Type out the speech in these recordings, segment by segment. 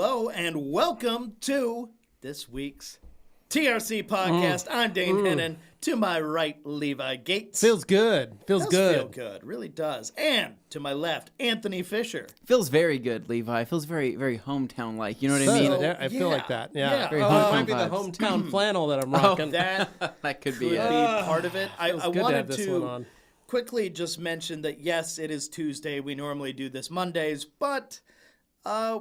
hello, and welcome to this week's TRC podcast. I'm Dane Hennen. To my right, Levi Gates. Feels good. Feels good. Feel good. Really does. And to my left, Anthony Fisher. Feels very good, Levi. Feels very, very hometown-like. You know what I mean? I feel like that. Yeah. Very It hometown might be the vibes. hometown flannel that I'm rocking. That could could be be it. part of it. I Feels good to wanted have this one to on. quickly just mention that, yes, it is Tuesday. We normally do this Mondays, but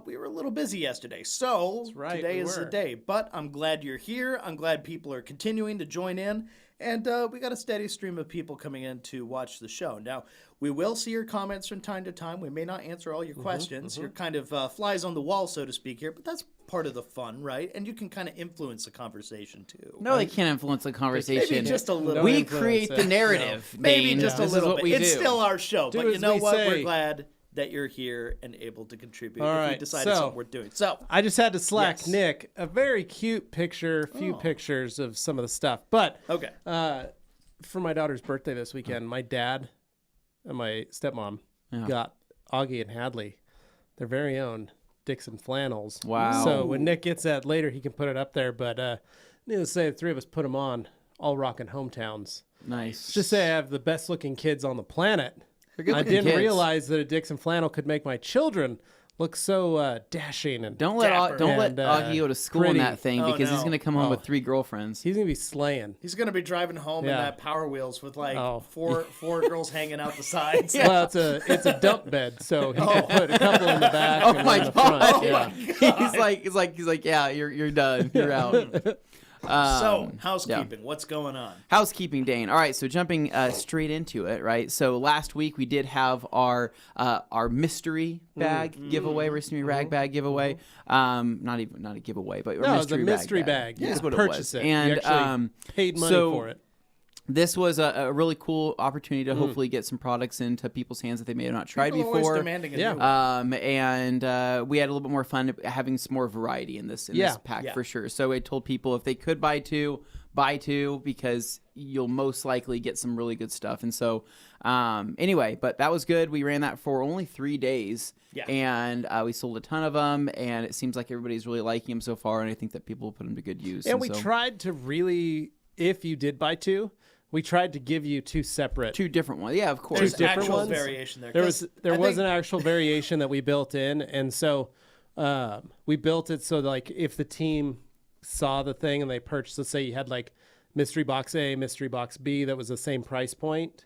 we were a little busy yesterday. So right, today we is the were. day. But I'm glad you're here. I'm glad people are continuing to join in. And we got a steady stream of people coming in to watch the show. Now, we will see your comments from time to time. We may not answer all your questions. You're kind of flies on the wall, so to speak, here. But that's part of the fun, right? And you can kind of influence the conversation, too. No, they can't influence the conversation. Maybe just a little We bit. influence create it. the narrative. Maybe Dane. just a This is little what bit. we It's do. still our show. Do But you as know we what? say. We're glad that you're here and able to contribute All if we right, decided so- something worth doing. So, I just had to slack Yes. Nick a very cute picture, few pictures of some of the stuff. But okay. for my daughter's birthday this weekend, my dad and my stepmom got Augie and Hadley their very own Dixon flannels. Wow. So when Nick gets that later, he can put it up there. But needless to say, the three of us put them on, all rocking hometowns. Nice. Just say I have the best looking kids on the planet. They're I good-looking didn't kids. realize that a Dixon flannel could make my children look so dashing and Don't let Dapper. Augie go to school in pretty. that thing Oh, because he's no. going to come home with 3 girlfriends. he's gonna be slaying. He's going to be driving home in Yeah. that Power Wheels with like Oh. four girls hanging out the sides. Well, it's a dump bed, so he can put a couple in the back Oh and my one in the front. God. Yeah. he's like, yeah, you're done. You're out. So, housekeeping. What's going on? Housekeeping, Dane. All right, so jumping straight into it, right? So last week we did have our mystery bag giveaway, mystery rag bag giveaway. Not a giveaway, but No, a it was a mystery bag. You Is could what purchase it was. it. And You actually paid money so for it. This was a really cool opportunity to hopefully get some products into people's hands that they may have not tried People are always before. demanding a Yeah. new one. And we had a little bit more fun having some more variety in this pack Yeah. for sure. So I told people if they could buy two because you'll most likely get some really good stuff. And so anyway, but that was good. We ran that for only 3 days. Yeah. And we sold a ton of them, and it seems like everybody's really liking them so far, and I think that people will put them to good use. And we so, tried to really, if you did buy two, we tried to give you two separate. 2 different ones. Yeah, of course. There's different actual ones? variation there. There 'Cause was I an think- actual variation that we built in, and so we built it so like if the team saw the thing and they purchased, let's say you had like mystery box A, mystery box B, that was the same price point,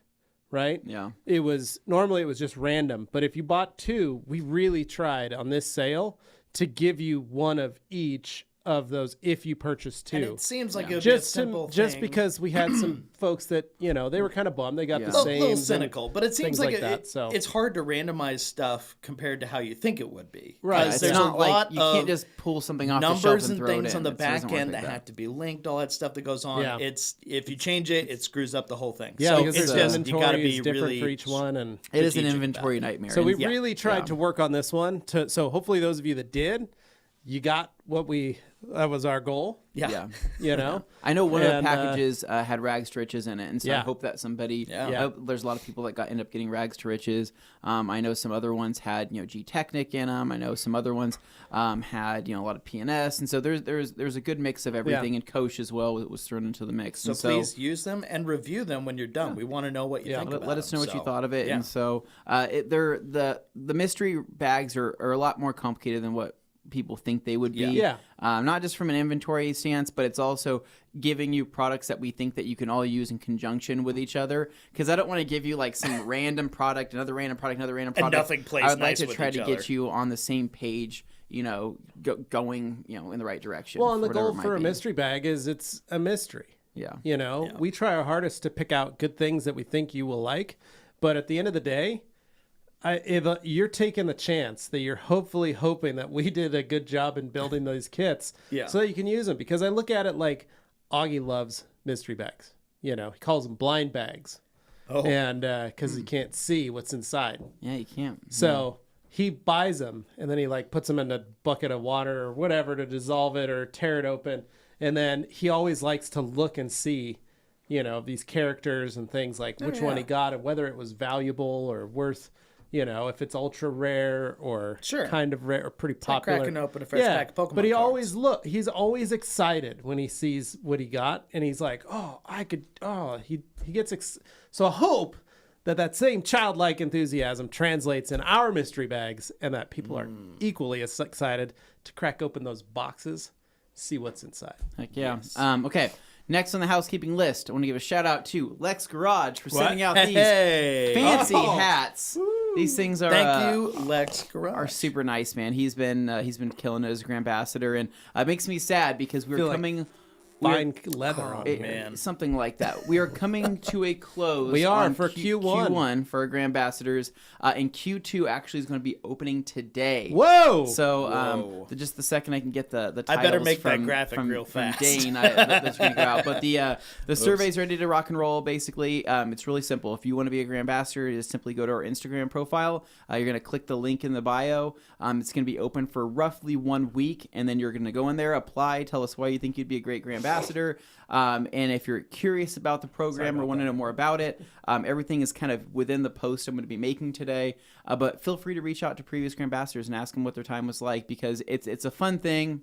right? Yeah. It was normally just random, but if you bought 2, we really tried on this sale to give you one of each of those if you purchased 2. And it seems like it would be a just simple just thing. because we had some folks that they were kind of bummed they got Yeah. the A same little cynical, but it seems things like, like that, so. it's hard to randomize stuff compared to how you think it would be. Right. 'Cause It's there's not a like lot you of can't just pull something off the shelf numbers and and throw things it in. on the It doesn't back work end like that that. have to be linked, all that stuff that goes on. Yeah. It's if you change it, it screws up the whole thing. Yeah, so because it's the just you got to inventory be is different really for each one, and It is an strategic inventory about it. nightmare. so we And- really tried to work on this one. So hopefully those of you that did, you got what that was our goal. Yeah. Yeah. I know one of the And, packages had rags to riches in it, and so I Yeah. hope that somebody. Yeah. I hope there's a lot of people that end up getting rags to riches. I know some other ones had G Technic in them. I know some other ones had a lot of PNS, and so there's a good mix of everything, and Koch as well was thrown into the mix. So and please use them and review them when you're done. We want to know what you think about let us know them. what you So, thought of it. yeah. And so the mystery bags are a lot more complicated than what people think they would be. Yeah. Not just from an inventory stance, but it's also giving you products that we think that you can all use in conjunction with each other. Because I don't want to give you like some random product, another random product, another random product. nothing plays I would nice like to with try each to other. get you on the same page, going in the right direction. Well, and the whatever goal it for might a be. mystery bag is it's a mystery. Yeah. We try our hardest to pick out good things that we think you will like, but at the end of the day, if you're taking the chance that you're hopefully hoping that we did a good job in building those kits so that you can use them. Because I look at it like Augie loves mystery bags. He calls them blind bags. And because he can't see what's inside. Yeah, you can't. So he buys them and then he puts them in a bucket of water or whatever to dissolve it or tear it open. And then he always likes to look and see, these characters and things like which one he got and whether it was valuable or worth you know, if it's ultra rare or Sure. kind of rare or pretty It's like popular. cracking open a fresh pack of Pokemon but he cards. he's always excited when he sees what he got, and he's like, he gets so I hope that same childlike enthusiasm translates in our mystery bags, and that people are equally as excited to crack open those boxes, see what's inside. Heck yeah. Okay. Next on the housekeeping list, I want to give a shout out to Lex Garage for sending out these fancy hats. These things are Thank you, Lex Garage. are super nice, man. He's been killing it as a Grand Ambassador, and it makes me sad because we're coming. Fine leather on it. man. Something like that. We are coming to a close. We are on for Q1. Q1 for our Grand Ambassadors, and Q2 actually is going to be opening today. Whoa! So, just the second I can get the titles I better make that from, graphic from, real from fast. Dane, that's going to go out. But the survey's ready to rock and roll. Basically, it's really simple. If you want to be a Grand Ambassador, you just simply go to our Instagram profile. You're going to click the link in the bio. It's going to be open for roughly 1 week, and then you're going to go in there, apply, tell us why you think you'd be a great Grand Ambassador. And if you're curious about the program or want to know more about it, everything is kind of within the post I'm going to be making today. But feel free to reach out to previous Grand Ambassadors and ask them what their time was like, because it's a fun thing.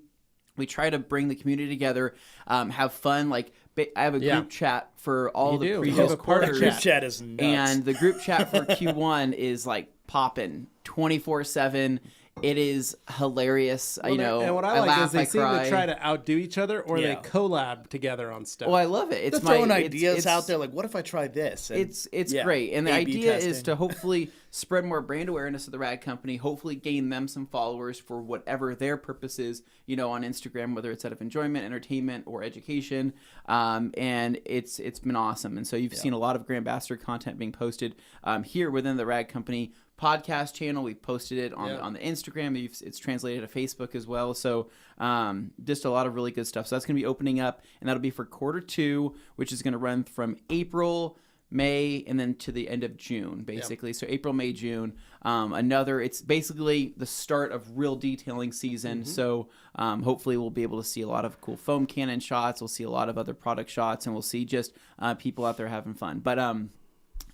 We try to bring the community together, have fun. Like, I have a group chat for all the previous quarters. Group chat is nuts. And the group chat for Q1 is like popping 24/7. It is hilarious. And what I like laugh, is they seem cry. to try to outdo each other, or they Yeah. collab together on stuff. Well, I love it. It's They're throwing ideas out there, like, what if I try this? And It's great, and the A/B idea is testing. to hopefully spread more brand awareness of the Rad Company, hopefully gain them some followers for whatever their purpose is, on Instagram, whether it's out of enjoyment, entertainment, or education. And it's been awesome. And so you've seen a lot of Grand Ambassador content being posted here within the Rad Company podcast channel. We posted it on the Instagram. It's translated to Facebook as well. So just a lot of really good stuff. So that's going to be opening up, and that'll be for Q2, which is going to run from April, May, and then to the end of June, basically. So April, May, June. It's basically the start of real detailing season. So hopefully we'll be able to see a lot of cool foam cannon shots. We'll see a lot of other product shots, and we'll see just people out there having fun. But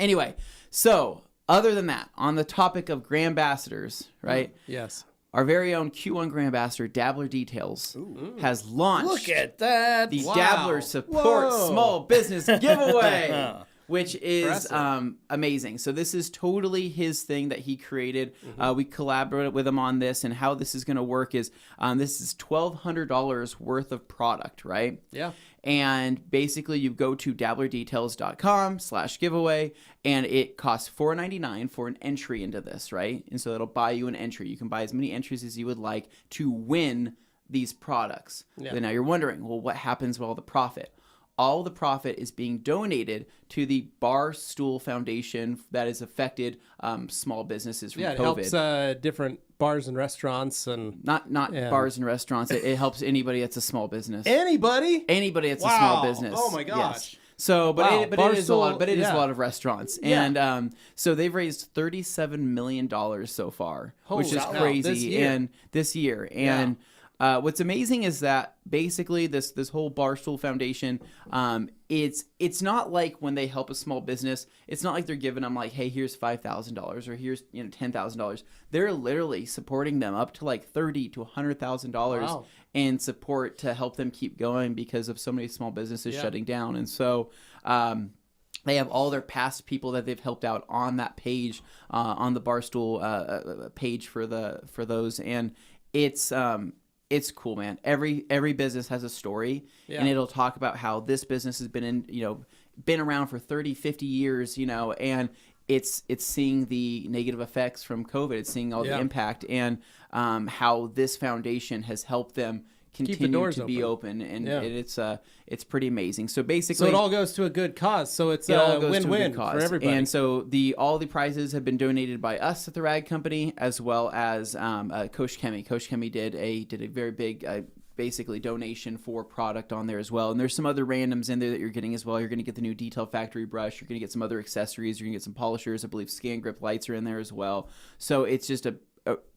anyway, so other than that, on the topic of Grand Ambassadors, right? Yes. Our very own Q1 Grand Ambassador, Dabbler Details, has launched look at that. the Dabbler Support Small Business Giveaway, which is amazing. So this is totally his thing that he created. We collaborated with him on this, and how this is going to work is this is $1,200 worth of product, right? Yeah. And basically you go to dabblerDetails.com/giveaway, and it costs $4.99 for an entry into this, right? And so it'll buy you an entry. You can buy as many entries as you would like to win these products. Yeah. And now you're wondering, well, what happens with all the profit? All the profit is being donated to the Barstool Foundation that has affected small businesses from Yeah, it COVID. helps different bars and restaurants and Not bars and restaurants. It helps anybody that's a small business. anybody. Anybody that's a small Wow. business. Oh my gosh. Yes. So, but Wow. it is a lot. But it is Yeah. a lot of restaurants, Yeah. and so they've raised $37 million so far, which is Holy cow. crazy. This year. And this year, and what's amazing is that basically this whole Barstool Foundation, it's not like when they help a small business, it's not like they're giving them like, hey, here's $5,000 or here's $10,000. They're literally supporting them up to like $30,000 to $100,000 in support to help them keep going because of so many small businesses shutting down. And so they have all their past people that they've helped out on that page, on the Barstool page for those, and it's cool, man. Every business has a story, and it'll talk about how this business has been been around for 30, 50 years, and it's seeing the negative effects from COVID. It's seeing all the impact, and how this foundation has helped them continue to be open, and it's pretty amazing. So basically, So it all goes to a good cause. So it's it all a goes to a win-win good cause. for everybody. And so all the prizes have been donated by us at the Rad Company, as well as Coach Kemi. Coach Kemi did a very big basically donation for product on there as well. And there's some other randoms in there that you're getting as well. You're going to get the new Detail Factory brush. You're going to get some other accessories. You're going to get some polishers. I believe Scan Grip lights are in there as well. So it's just a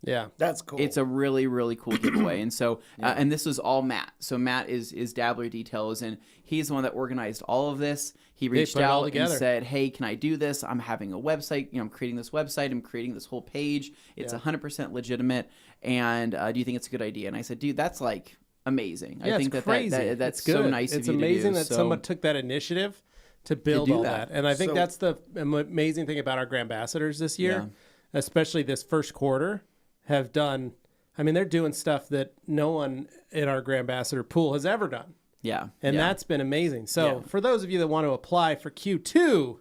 Yeah. That's cool. It's a really, really cool giveaway. And so, and this was all Matt. So Matt is Dabbler Details, and he's the one that organized all of this. He reached put it all out and together. said, hey, can I do this? I'm having a website. I'm creating this website. I'm creating this whole page. It's 100% legitimate. And do you think it's a good idea? And I said, dude, that's like amazing. Yeah, I think it's that, crazy. that's It's so good. nice It's of you to do. amazing that So- someone took that initiative to build do all that. that. And I think So- that's the amazing thing about our Grandambassadors this year, Yeah. especially this first quarter, have done. I mean, they're doing stuff that no one in our Grandambassador pool has ever done. Yeah. And yeah. that's been amazing. So Yeah. for those of you that want to apply for Q2,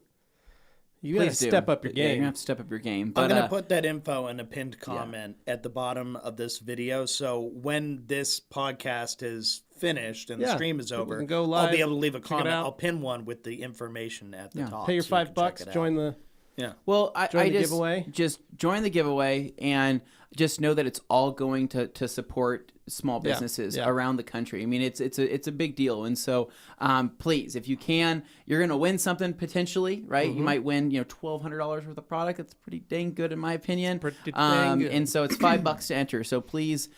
you got to Please do. step up your Yeah, you're game. gonna have to step up your game. I'm But going to put that info in a pinned comment at the bottom of this video. So when this podcast is finished and the Yeah, stream is people over, can go I'll live, be able to leave a check it comment. out. I'll pin one with the information at the top. Pay your so you can $5, check it join out. the. Yeah. Well, Join I the just giveaway. just join the giveaway and just know that it's all going to support small Yeah, businesses yeah. around the country. I mean, it's a big deal, and so please, if you can, you're going to win something potentially, right? Mm-hmm. You might win $1,200 worth of product. That's pretty dang good in my opinion. Pretty dang good. And so it's $5 to enter. So please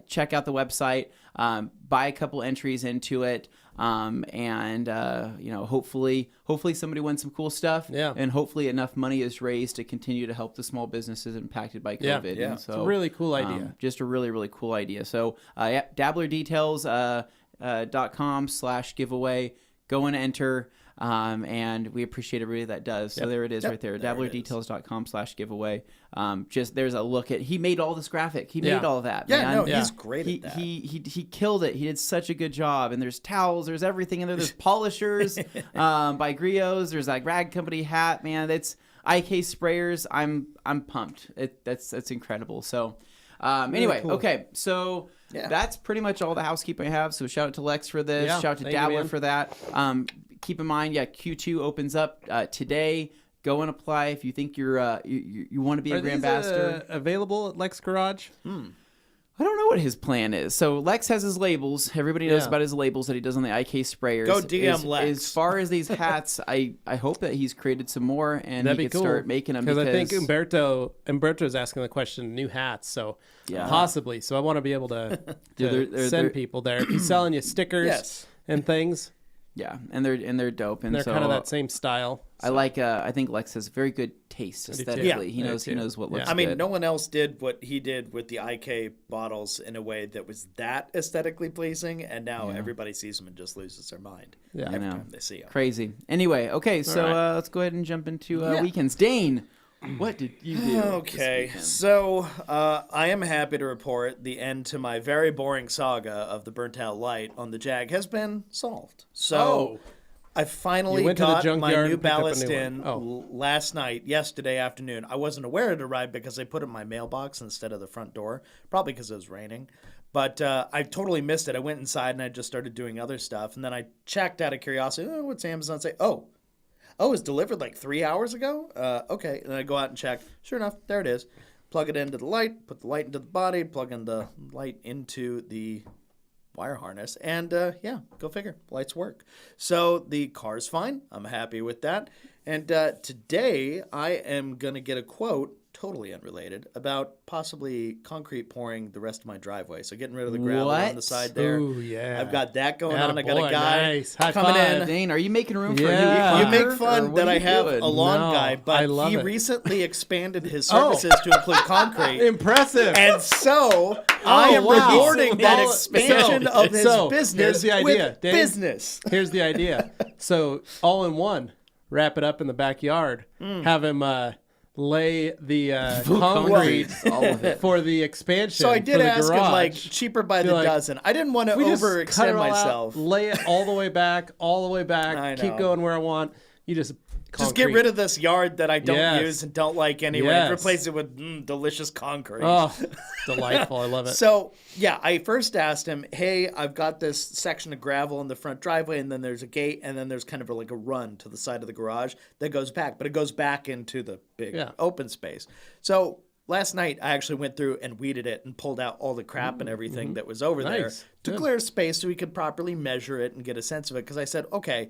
check out the website, buy a couple entries into it. And hopefully somebody wins some cool stuff. Yeah. And hopefully enough money is raised to continue to help the small businesses impacted by Yeah. COVID. Yeah. And so, It's a really cool idea. just a really, really cool idea. So, dabblerdetails.com/giveaway. Go and enter. And we appreciate everybody that does. So there it is right there. There it is. dabblerdetails.com/giveaway. Just there's a look at, he made all this graphic. He Yeah. made all of that. Yeah, man. no, Yeah. he's great He, at that. he killed it. He did such a good job. And there's towels, there's everything in there. There's polishers by Griots. There's that Rag Company hat, man. That's IK sprayers. I'm pumped. That's incredible. So anyway, cool. okay. So Yeah. that's pretty much all the housekeeping I have. So shout out to Lex for this. Yeah, Shout out to thank you, Dabbler man. for that. Keep in mind, Q2 opens up today. Go and apply if you think you want to be a Are these Grandambassador. available at Lex Garage? I don't know what his plan is. So Lex has his labels. Everybody knows Yeah. about his labels that he does on the IK sprayers. Go DM as, Lex. As far as these hats, I hope that he's created some more and That'd he be can cool. start making them. Because I think Umberto's asking the question, new hats. So Yeah. possibly. So I want to be able to they're- send people there. If he's selling you stickers Yes. and things, yeah, and they're dope. And they're so kind of that same style. I like. I think Lex has very good taste too. aesthetically. Yeah, he I do knows. He too. knows what looks. Yeah. I mean, good. no one else did what he did with the IK bottles in a way that was that aesthetically pleasing, and now everybody sees them and just loses their mind Yeah. every know. time they see them. Crazy. Anyway, okay, so right. let's go ahead and jump into Yeah. weekends. Dane, what did you do? Okay, this weekend? so I am happy to report the end to my very boring saga of the burnt out light on the Jag has been solved. So I finally You went to the got my junkyard new and picked up a ballast new in one. Oh. last night, yesterday afternoon. I wasn't aware it arrived because I put it in my mailbox instead of the front door, probably because it was raining. But I totally missed it. I went inside and I just started doing other stuff. And then I checked out of curiosity, what's Amazon say? Oh, it was delivered like 3 hours ago? Okay. And I go out and check. Sure enough, there it is. Plug it into the light, put the light into the body, plug in the light into the wire harness, and go figure. Lights work. So the car's fine. I'm happy with that. And today I am going to get a quote, totally unrelated, about possibly concrete pouring the rest of my driveway. So getting rid of the gravel on the What? side there. Ooh, yeah. I've got that going on. I got Attaboy, a guy nice. High coming five. in. Dane, are you making room for Yeah. a You new make clicker, or fun what that are I you have doing? a lawn No, guy, I but love he it. recently expanded his Oh. services to include concrete. Impressive. And so I am wow. rewarding that Well, expansion so- of his so, business here's the idea, with Dave. business. Here's the idea. So all in one, wrap it up in the backyard. Have him lay the concrete all of it. for the expansion. So I for did the ask him, garage. like, cheaper by the like, dozen. I didn't want to We just cut it overextend all out, myself. lay it all the way back, I keep know. going where I want. You just Just get rid of this yard that I don't Yes. use and don't like anyway. Yes. Replace it with delicious concrete. Oh, delightful! I love it. So, yeah, I first asked him, hey, I've got this section of gravel in the front driveway, and then there's a gate, and then there's kind of like a run to the side of the garage that goes back, but it goes back into the big open space. So last night, I actually went through and weeded it and pulled out all the crap and everything that was over there Nice. to Good. clear space so we could properly measure it and get a sense of it. Because I said, okay,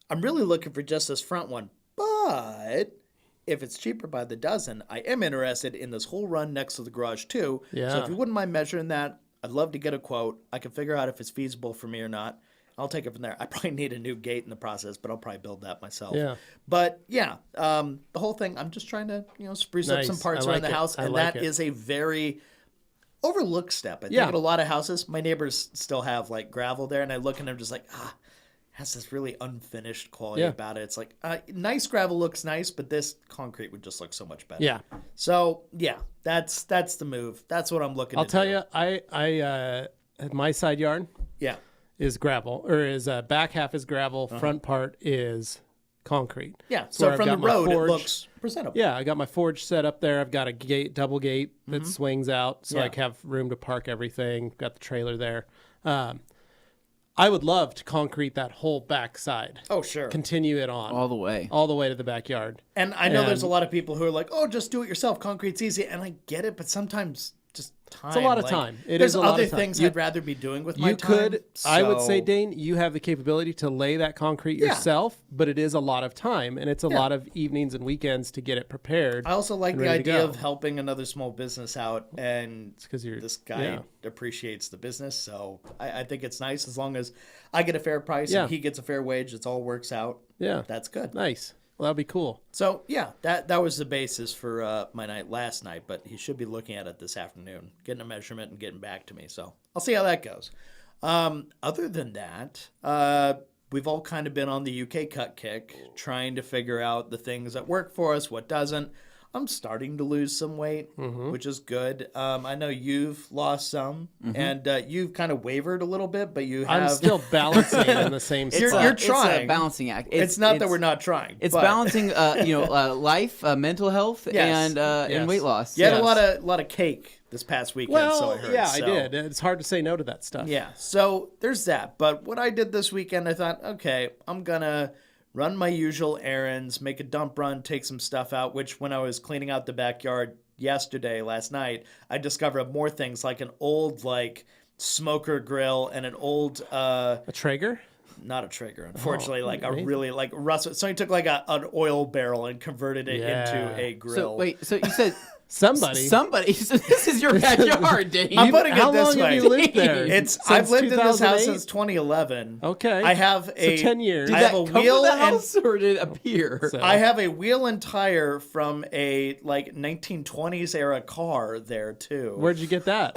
I'm really looking for just this front one, but if it's cheaper by the dozen, I am interested in this whole run next to the garage too. Yeah. So if you wouldn't mind measuring that, I'd love to get a quote. I can figure out if it's feasible for me or not. I'll take it from there. I probably need a new gate in the process, but I'll probably build that myself. Yeah. But yeah, the whole thing, I'm just trying to, spruce up some parts around the house. And that is a very overlooked step. I think in a lot of houses, my neighbors still have like gravel there, and I look and I'm just like, has this really unfinished quality about it. It's like, nice gravel looks nice, but this concrete would just look so much better. Yeah. So yeah, that's the move. That's what I'm looking I'll to tell do. you, I my side yard Yeah. is gravel, or is back half is gravel, front part is concrete. Yeah. It's where So I've from the got my road, it forge. looks presentable. Yeah, I got my forge set up there. I've got a double gate that swings out, so Yeah. I have room to park everything. Got the trailer there. I would love to concrete that whole back side. Oh, sure. Continue it on all the way. all the way to the backyard. And I know there's a lot of people who are like, oh, just do it yourself. Concrete's easy. And I get it, but sometimes just time. It's a lot of time. It there's is a lot other of time. things You- I'd rather be doing with my You time. could, I would say, so- Dane, you have the capability to lay that concrete Yeah. yourself, but it is a lot of time, and it's a Yeah. lot of evenings and weekends to get it prepared. I also like and the ready to idea go. of helping another small business out, and 'cause you're- this guy yeah. appreciates the business, so I think it's nice as long as I get a fair price Yeah. and he gets a fair wage. It all works out. Yeah. That's good. Nice. Well, that'd be cool. So yeah, that was the basis for my night last night, but he should be looking at it this afternoon, getting a measurement and getting back to me. So I'll see how that goes. Other than that, we've all kind of been on the UK cut kick, trying to figure out the things that work for us, what doesn't. I'm starting to lose some weight, which is good. I know you've lost some, and you've kind of wavered a little bit, but you have. I'm still balancing in the same You're- spot. you're It's a trying. balancing act. It's not that we're not trying. It's but balancing, life, mental health, Yes. and Yes. weight loss. You had Yes. a lot of cake this past weekend, well, so I heard. yeah, so. I did. It's hard to say no to that stuff. Yeah, so there's that. But what I did this weekend, I thought, okay, I'm going to run my usual errands, make a dump run, take some stuff out, which when I was cleaning out the backyard last night, I discovered more things like an old, smoker grill and an old, A Traeger? not a Traeger, unfortunately, a amazing. really, rusted. So he took, an oil barrel and converted it Yeah. into a grill. So wait, so you said Somebody. so this is your backyard, Dane. I'm putting How it this long way. have you lived there? I've Since lived in this house 2008? since 2011. Okay. I have So a 10 years. I Did have that a cover wheel the and house, or did it appear? So- I have a wheel and tire from a 1920s era car there too. Where'd you get that?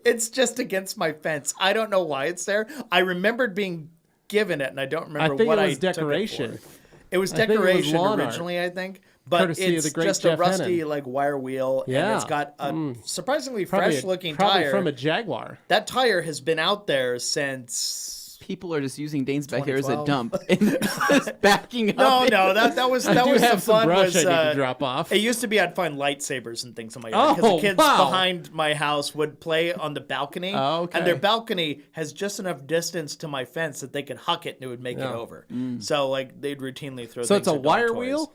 It's just against my fence. I don't know why it's there. I remembered being given it, and I don't remember I think what it I was took decoration. It for. It was I think it was decoration lawn art. originally, I think. But Courtesy of it's the great just Jeff a rusty Hennen. wire wheel, and Yeah. it's got a surprisingly Probably fresh looking probably tire. from a Jaguar. That tire has been out there since. People are just using Dane's backyard as a 2012. dump and just backing No, up. that was I do the have some fun. brush Was, I need to drop off. It used to be I'd find lightsabers and things in my yard because Oh, the kids wow. behind my house would play on the balcony. Oh, okay. And their balcony has just enough distance to my fence that they could huck it and it would make it over. So they'd routinely throw. So it's things a at dog wire toys. wheel?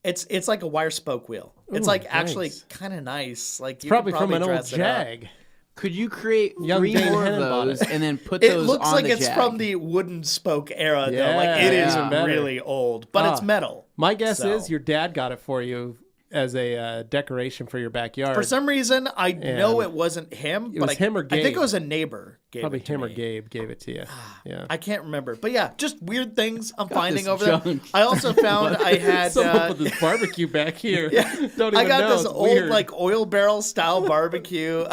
It's like a wire spoke wheel. It's Ooh, actually nice. kind of nice. Like you Probably could from an old dress it up. Jag. Could you create Young 3 Dane more of Hennen bought those it. and then put It those looks on like the it's Jag? from the wooden spoke era, though. Yeah, Like it is yeah. Better. really old, but it's Ah. metal. My guess So. is your dad got it for you as a decoration for your backyard. For some reason, I know it wasn't him. It but was him or I think Gabe. it was a neighbor. Gave Probably it to him or me. Gabe gave it to you. Yeah. I can't remember, but yeah, just weird things I'm finding this over there. junk. I also found I had. Someone with this barbecue back here. Don't even I got know. this It's old weird. oil barrel style barbecue.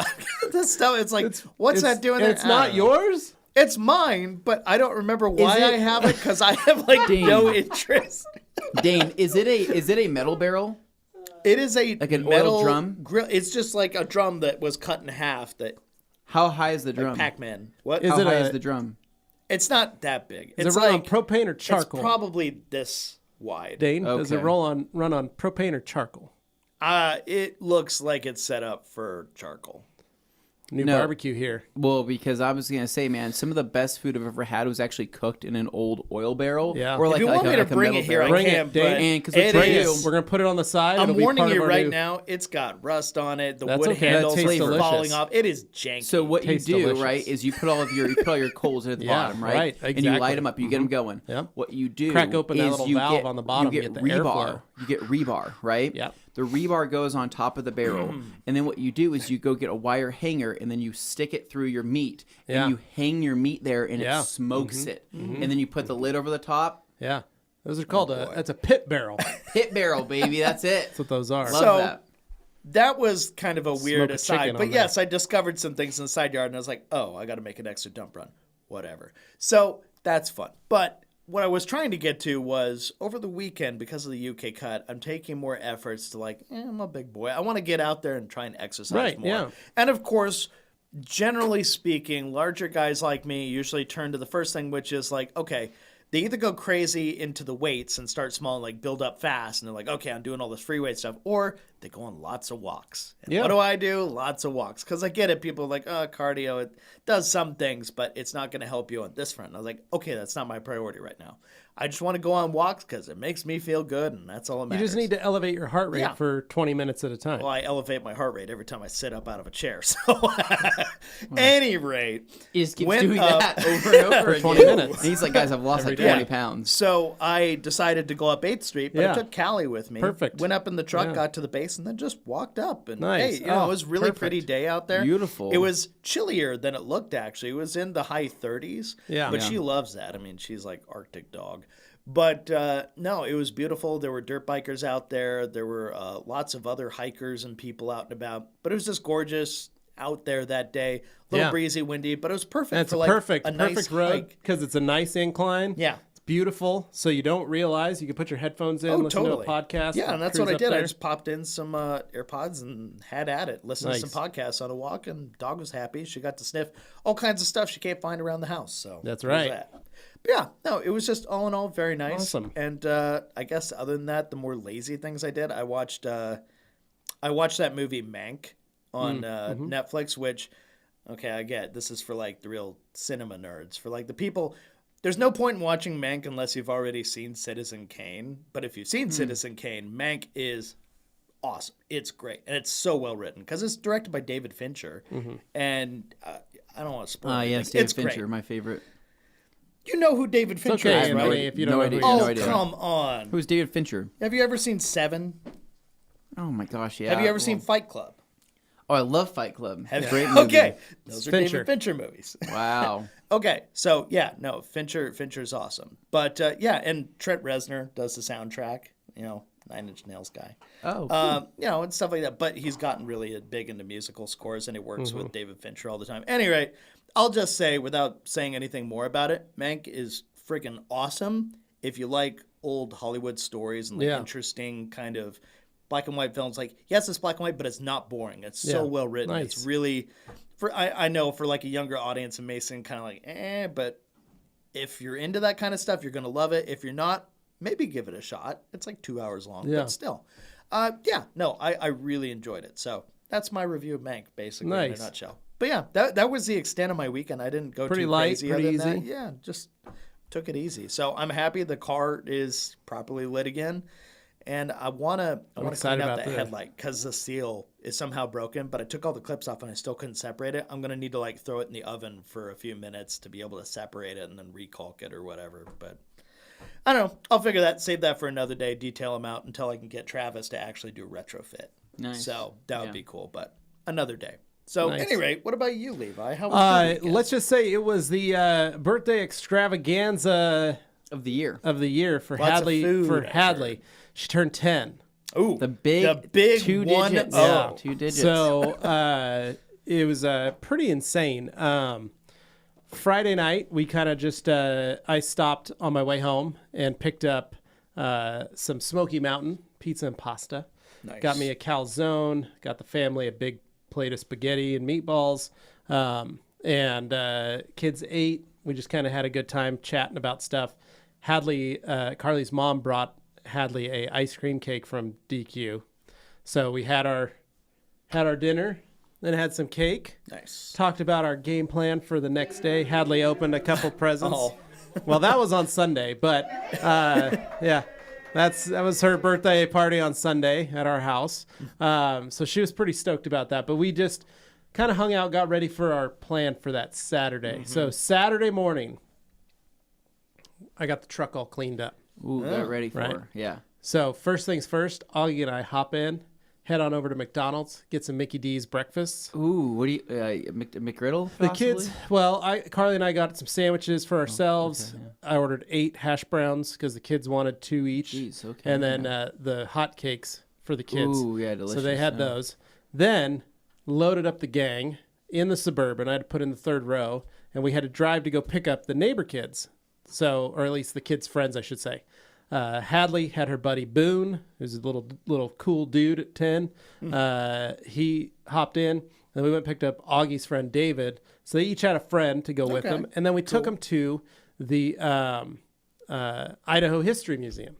This stuff, it's like, what's that doing there? It's I not don't know. yours? It's mine, but I don't remember why it- I have it because I have Dane. no interest. Dane, is it a metal barrel? It is a Like an oil metal drum? grill. It's just like a drum that was cut in half. That How high is the drum? Pac-Man. What? Is How it high a- is the drum? It's not that big. Does It's it run on like propane or charcoal? It's probably this wide. Dane, does it Okay. run on propane or charcoal? It looks like it's set up for charcoal. New No. barbecue here. Well, because I was gonna say, man, some of the best food I've ever had was actually cooked in an old oil barrel. Yeah. Or If like, you like want a, me to like a bring metal it here, barrel. I Bring it, can. Dane. But And 'cause it what's is- We're gonna put it on the side. I'm It'll be warning part you of our right new- now. It's got rust on it. The That's wood okay. That handles tastes are delicious. falling off. It is janky. So what you Tastes do, delicious. right, is you put all your coals at the Yeah, bottom, right? right, And you light exactly. them up. You get them going. Yep. What you do Crack open that is little you valve get, on the bottom, you get get the airflow. rebar. You get rebar, right? Yep. The rebar goes on top of the barrel, and then what you do is you go get a wire hanger, and then you stick it through your meat, Yeah. and you hang your meat there, and Yeah. it smokes it, and then you put the lid over the top. Yeah. Those are called that's a pit barrel. That's Pit barrel, baby, that's it. what those are. Love So- that. That was kind of a weird Smoke a aside. chicken But on yes, I discovered some things in the side yard, and I was like, oh, I got to make an extra dump run. Whatever. So that's fun. But what I was trying to get to was over the weekend, because of the UK cut, I'm taking more efforts to I'm a big boy. I want to get out there and try and exercise Right, more. yeah. And of course, generally speaking, larger guys like me usually turn to the first thing, which is okay, they either go crazy into the weights and start small and build up fast, and they're like, okay, I'm doing all this free weight stuff, or they go on lots of walks. And Yeah. what do I do? Lots of walks. Because I get it. People are like, oh, cardio, it does some things, but it's not going to help you on this front. And I was like, okay, that's not my priority right now. I just want to go on walks because it makes me feel good, and that's all that You matters. just need to elevate your heart rate Yeah. for 20 minutes at a time. Well, I elevate my heart rate every time I sit up out of a chair. So, any rate, He just keeps went doing up- that over and over again. 20 minutes. And he's like, guys, I've lost Every like day. 20 pounds. so I decided to go up 8th Street, but I Yeah. took Callie with me. Perfect. Went up in the truck, Yeah. got to the base, and then just walked up. And Nice. hey, Oh, it was a really perfect. pretty day out there. Beautiful. It was chillier than it looked, actually. It was in the high 30s. Yeah. But Yeah. she loves that. I mean, she's like Arctic dog. But no, it was beautiful. There were dirt bikers out there. There were lots of other hikers and people out and about. But it was just gorgeous out there that day. A little Yeah. breezy, windy, but it was perfect And it's for a like perfect a nice perfect road hike. because it's a nice incline. Yeah. It's beautiful. So you don't realize you can put your headphones in, Oh, listen totally. to a podcast. Yeah, and that's cruise what I up did. I there. just popped in some AirPods and had at it. Listened to Nice. some podcasts on a walk, and dog was happy. She got to sniff all kinds of stuff she can't find around the house. So That's there's right. that. But yeah, no, it was just all in all very nice. Awesome. And I guess other than that, the more lazy things I did, I watched that movie Mank on Netflix, which, okay, I get this is for the real cinema nerds, for the people. There's no point in watching Mank unless you've already seen Citizen Kane. But if you've seen Citizen Kane, Mank is awesome. It's great, and it's so well written because it's directed by David Fincher. And I don't want to spoil anything. Yes, David it's Fincher, great. my favorite. You know who David Fincher okay, is, Emily, right? if you No don't know idea. who Oh, no idea. come on. Who's David Fincher? Have you ever seen Seven? Oh my gosh, yeah. Have you ever well- seen Fight Club? Oh, I love Fight Club. Have Great movie. Okay, those are Fincher. David Fincher movies. Wow. Okay, so yeah, no, Fincher's awesome. But yeah, and Trent Reznor does the soundtrack, Nine Inch Nails guy. Oh, cool. And stuff like that. But he's gotten really big into musical scores, and he works with David Fincher all the time. Anyway, I'll just say, without saying anything more about it, Mank is freaking awesome. If you like old Hollywood stories and Yeah. interesting kind of black and white films, yes, it's black and white, but it's not boring. It's so Yeah. well written. Nice. It's really, I know for a younger audience, it may seem kind of but if you're into that kind of stuff, you're going to love it. If you're not, maybe give it a shot. It's 2 hours long, Yeah. but still. I really enjoyed it. So that's my review of Mank, basically, in Nice. a nutshell. But yeah, that was the extent of my weekend. I didn't go Pretty too light, crazy. pretty other than easy. that. Yeah, just took it easy. So I'm happy the car is properly lit again. And I want to clean excited out about the the- headlight because the seal is somehow broken, but I took all the clips off and I still couldn't separate it. I'm going to need to throw it in the oven for a few minutes to be able to separate it and then recaulk it or whatever. But I don't know. I'll save that for another day, detail them out until I can get Travis to actually do a retrofit. Nice. So that would Yeah. be cool, but another day. So Nice. at any rate, what about you, Levi? How was your weekend? Let's just say it was the birthday extravaganza Of the year. of the year for Lots of Hadley. food, For I Hadley, she turned 10. Ooh, The big 2 1-0. digits. Yeah. 2 digits. So it was pretty insane. Friday night, we kind of just I stopped on my way home and picked up some Smoky Mountain pizza and pasta. Nice. Got me a calzone. Got the family a big plate of spaghetti and meatballs. And kids ate. We just kind of had a good time chatting about stuff. Hadley, Carly's mom brought Hadley a ice cream cake from DQ. So we had our dinner, then had some cake. Nice. Talked about our game plan for the next day. Hadley opened a couple presents. Oh. Well, that was on Sunday, but yeah, that was her birthday party on Sunday at our house. So she was pretty stoked about that. But we just kind of hung out, got ready for our plan for that Saturday. So Saturday morning, I got the truck all cleaned up. Ooh, got ready for Right. her. Yeah. So first things first, Augie and I hop in, head on over to McDonald's, get some Mickey D's breakfast. Ooh, what do you McGriddle? The possibly? kids, well, Carly and I got some sandwiches for ourselves. okay, I ordered 8 hash browns because the kids wanted 2 each. Jeez, okay, and then the hot cakes for the kids. Ooh, yeah, delicious. So they had those. Then loaded up the gang in the Suburban. I had to put in the 3rd row, and we had to drive to go pick up the neighbor kids. So, or at least the kids' friends, I should say. Hadley had her buddy Boone, who's a little cool dude at 10. He hopped in, and we went and picked up Augie's friend David. So they each had a friend to go with them, and then we took them to the Idaho History Museum.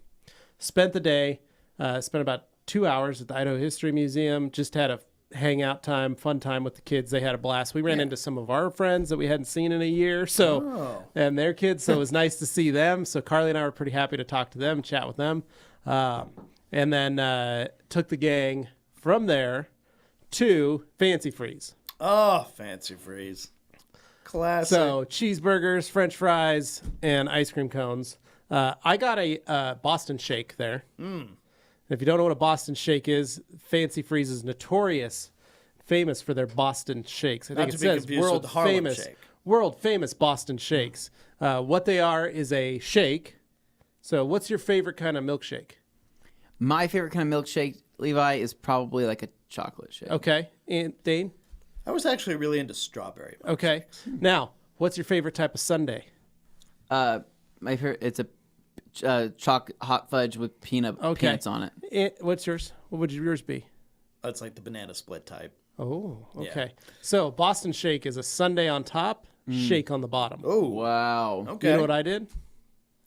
Spent the day, spent about 2 hours at the Idaho History Museum. Just had a hangout time, fun time with the kids. They had a blast. We ran into some of our friends that we hadn't seen in a year, and their kids. So it was nice to see them. So Carly and I were pretty happy to talk to them, chat with them, and then took the gang from there to Fancy Freeze. Oh, Fancy Freeze. Classic. So cheeseburgers, French fries, and ice cream cones. I got a Boston shake there. If you don't know what a Boston shake is, Fancy Freeze is famous for their Boston shakes. I think it says world famous Boston shakes. What they are is a shake. So what's your favorite kind of milkshake? My favorite kind of milkshake, Levi, is probably like a chocolate shake. Okay. And Dane? I was actually really into strawberry. Okay. Now, what's your favorite type of sundae? My favorite, it's a hot fudge with peanuts on it. What's yours? What would yours be? It's like the banana split type. Oh, okay. Yeah. So Boston shake is a sundae on top, shake on the bottom. Oh, Wow. okay. You know what I did?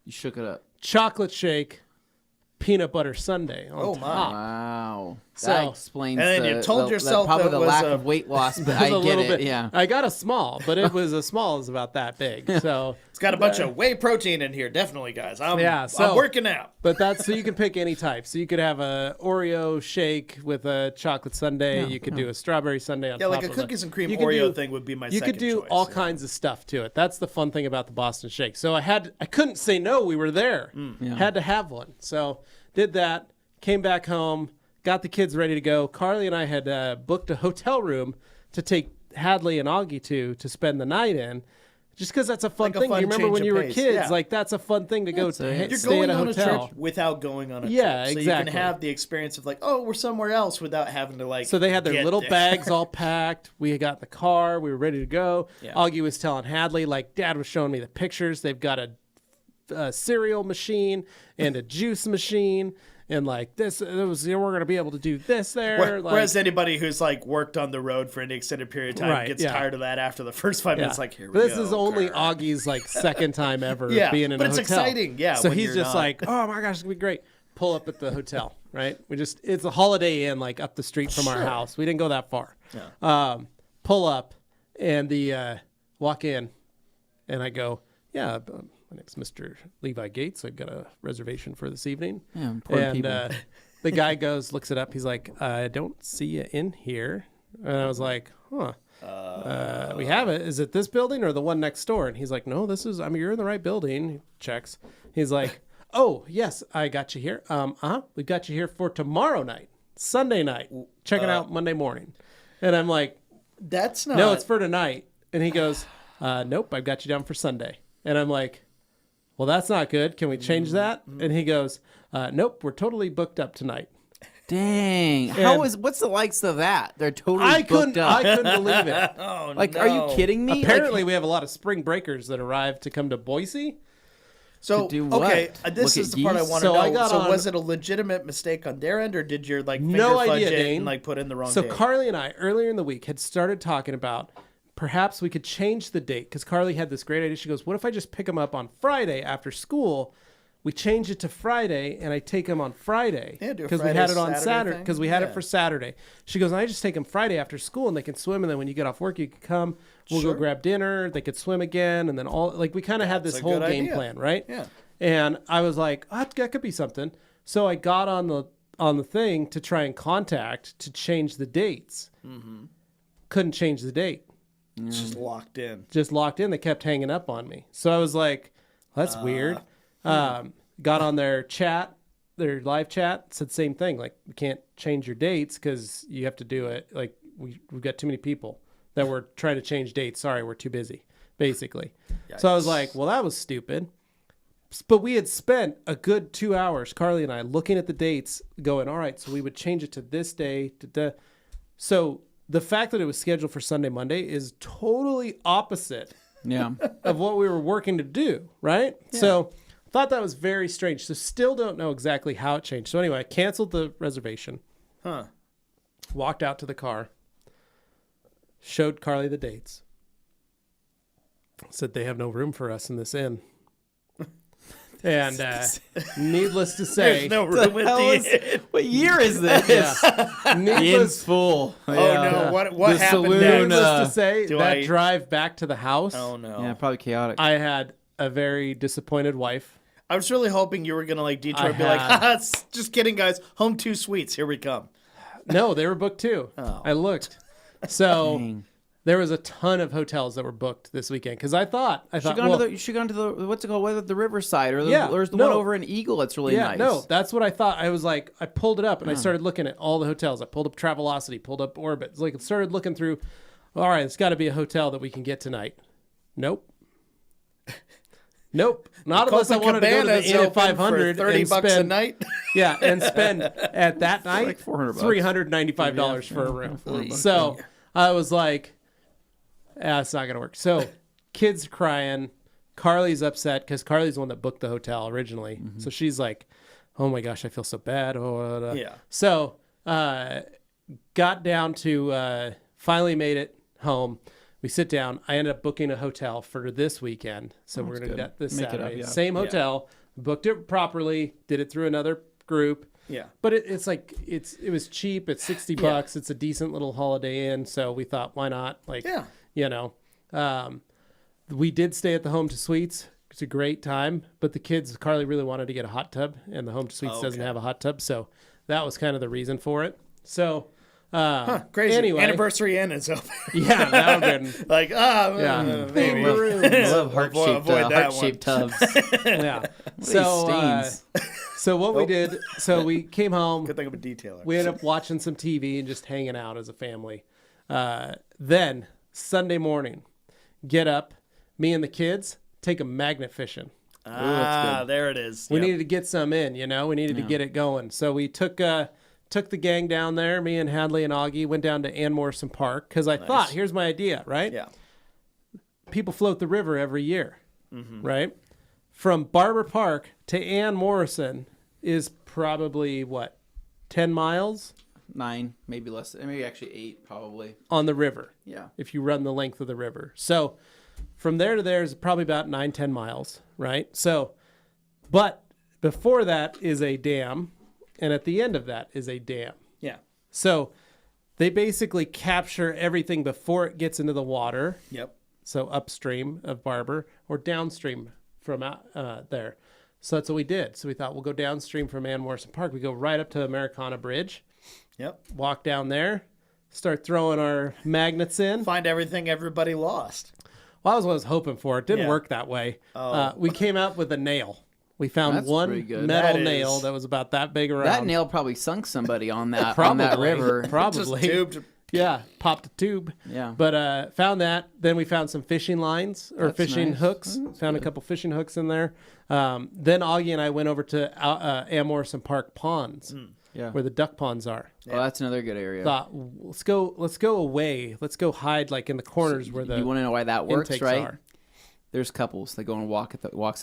You shook it up. Chocolate shake, peanut butter sundae on top. Wow. So- That explains And then you told yourself probably that the was lack a- of weight loss, but It was I a get little it. bit. Yeah. I got a small, but it was as small as about that big. So, It's got a bunch of whey protein in here, definitely, guys. I'm working out. but that's so you can pick any type. So you could have a Oreo shake with a chocolate sundae. You could do a strawberry sundae on Yeah, top like a of cookies it. and cream You could Oreo do- thing would be my You second could do choice. all kinds of stuff to it. That's the fun thing about the Boston shake. So I couldn't say no. We were there. Had to have one. So did that. Came back home. Got the kids ready to go. Carly and I had booked a hotel room to take Hadley and Augie to spend the night in. Just because that's a fun Like a thing. fun You remember change when of you were pace, kids, yeah. like that's a fun thing to go You're You're stay going at a on hotel. a trip without going on a Yeah, trip. So exactly. you can have the experience of like, oh, we're somewhere else without having to like. So they had their get little there. bags all packed. We got in the car. We were ready to go. Yeah. Augie was telling Hadley, like, Dad was showing me the pictures. They've got a cereal machine and a juice machine. And like this, we're going to be able to do this there. Whereas anybody who's like worked on the road for an extended period of time Right, gets yeah. tired of that after the first 5 minutes. Like, here we go. This is only Augie's like second time ever Yeah, being in but a it's hotel. exciting, yeah, So when he's you're just not. like, oh my gosh, it's gonna be great. Pull up at the hotel, right? It's a Holiday Inn like up the street from our house. We didn't go that far. Yeah. Pull up and the walk in, and I go, yeah. My name's Mr. Levi Gates. I've got a reservation for this evening. Yeah, important And people. the guy looks it up. He's like, I don't see you in here. And I was like, huh. We have it. Is it this building or the one next door? And he's like, no, you're in the right building. He checks. He's like, oh, yes, I got you here. We've got you here for tomorrow night, Sunday night. Check it out Monday morning. And I'm like, That's not. no, it's for tonight. And he goes, nope, I've got you down for Sunday. And I'm like, well, that's not good. Can we change that? And he goes, nope, we're totally booked up tonight. Dang. What's the likes of that? They're totally I booked up. couldn't believe it. Oh, Like, no. are you kidding me? Apparently, we have a lot of spring breakers that arrive to come to Boise. So, To do what? okay, this Look is at the part I geese? want to So know. I got So on- was it a legitimate mistake on their end, or did you like finger No fudge idea, it Dane. and like put in the wrong So date? Carly and I, earlier in the week, had started talking about perhaps we could change the date because Carly had this great idea. She goes, what if I just pick them up on Friday after school? we change it to Friday, and I take them on Friday Yeah, do a because we Friday, had it on Saturday Saturday thing. because we had Yeah. it for Saturday. She goes, I just take them Friday after school, and they can swim, and then when you get off work, you can come. We'll Sure. go grab dinner. They could swim again, and then we kind of had That's this a whole good game idea. plan, right? Yeah. And I was like, that could be something. So I got on the thing to try and contact to change the dates. Mm-hmm. Couldn't change the date. It's just locked in. Just locked in. They kept hanging up on me. So I was like, that's weird. Got on their chat, their live chat, said same thing. Like, we can't change your dates because you have to do it. Like, we've got too many people that were trying to change dates. Sorry, we're too busy, basically. So I was like, well, that was stupid. But we had spent a good 2 hours, Carly and I, looking at the dates, going, all right, so we would change it to this day. So the fact that it was scheduled for Sunday, Monday is totally opposite Yeah. of what we were working to do, right? Yeah. So I thought that was very strange. So still don't know exactly how it changed. So anyway, I canceled the reservation. Walked out to the car. Showed Carly the dates. Said they have no room for us in this inn. And needless to say, There's no room at the inn. What year is this? needless, full. Oh no! What The happened saloon, next? needless to say, do that I- drive back to the house, Oh no! Yeah, probably chaotic. I had a very disappointed wife. I was really hoping you were gonna like detour I and be like, had- haha, it's just kidding, guys. Home 2 suites. Here we come. No, they were booked too. Oh. I looked. So Dang. there was a ton of hotels that were booked this weekend because I thought, You should go to the what's it called? The Riverside, or there's the one over in Eagle. That's really nice. No, that's what I thought. I was like, I pulled it up and I started looking at all the hotels. I pulled up Travelocity, pulled up Orbit. Like, started looking through. All right, it's got to be a hotel that we can get tonight. Nope. Nope. Not unless I wanted to go to the Inn at 500 for $30 and bucks spend, a night. Yeah, and spend at that night like $400. $395 for a room. So I was like, it's not gonna work. So kids crying. Carly's upset because Carly's the one that booked the hotel originally. So she's like, oh my gosh, I feel so bad. Yeah. So got down to finally made it home. We sit down. I ended up booking a hotel for this weekend. So we're going to do that this Make it up, Saturday. yeah. Same hotel. Booked it properly. Did it through another group. Yeah. But it's like it was cheap. It's $60. It's a decent little Holiday Inn. So we thought, why not? Like, Yeah. you know, we did stay at the Home to Suites. It's a great time. But the kids, Carly really wanted to get a hot tub, and the Home to Suites doesn't have a hot tub. So that was kind of the reason for it. So. Crazy. Anyway. Anniversary Inn is open. Yeah, that would have been. Like, maybe. I love Avoid that heart-shaped tubs. Yeah. So stains. So what we did, so we came home. Good thing of a detailer. We ended up watching some TV and just hanging out as a family. Then Sunday morning, get up, me and the kids take a magnet fishing. There it is. We Yep. needed to get some in, we needed to get it going. So we took the gang down there. Me and Hadley and Augie went down to Ann Morrison Park because I thought, here's my idea, right? Yeah. People float the river every year, right? From Barber Park to Ann Morrison is probably, 10 miles 9, maybe less. Maybe actually 8, probably. on the river. Yeah. If you run the length of the river. So from there to there is probably about 9-10 miles, right? So, but before that is a dam, and at the end of that is a dam. Yeah. So they basically capture everything before it gets into the water. Yep. So upstream of Barber or downstream from there. So that's what we did. So we thought we'll go downstream from Ann Morrison Park. We go right up to Americana Bridge, Yep. walk down there, start throwing our magnets in. Find everything everybody lost. Well, that was what I was hoping for. It didn't Yeah. work that way. We came out with a nail. We found That's one pretty good. metal That is- nail that was about that big around. That nail probably sunk somebody on that Probably. river. Probably. Just tubed. Yeah, popped a tube. Yeah. But found that. Then we found some fishing lines or That's fishing nice. hooks. Found a couple fishing hooks in there. Then Augie and I went over to Ann Morrison Park Ponds, Yeah. where the duck ponds are. Oh, that's another good area. Thought, let's go away. Let's go hide like in the corners where the You want to know why that works, intakes right? are. there's couples that go and walks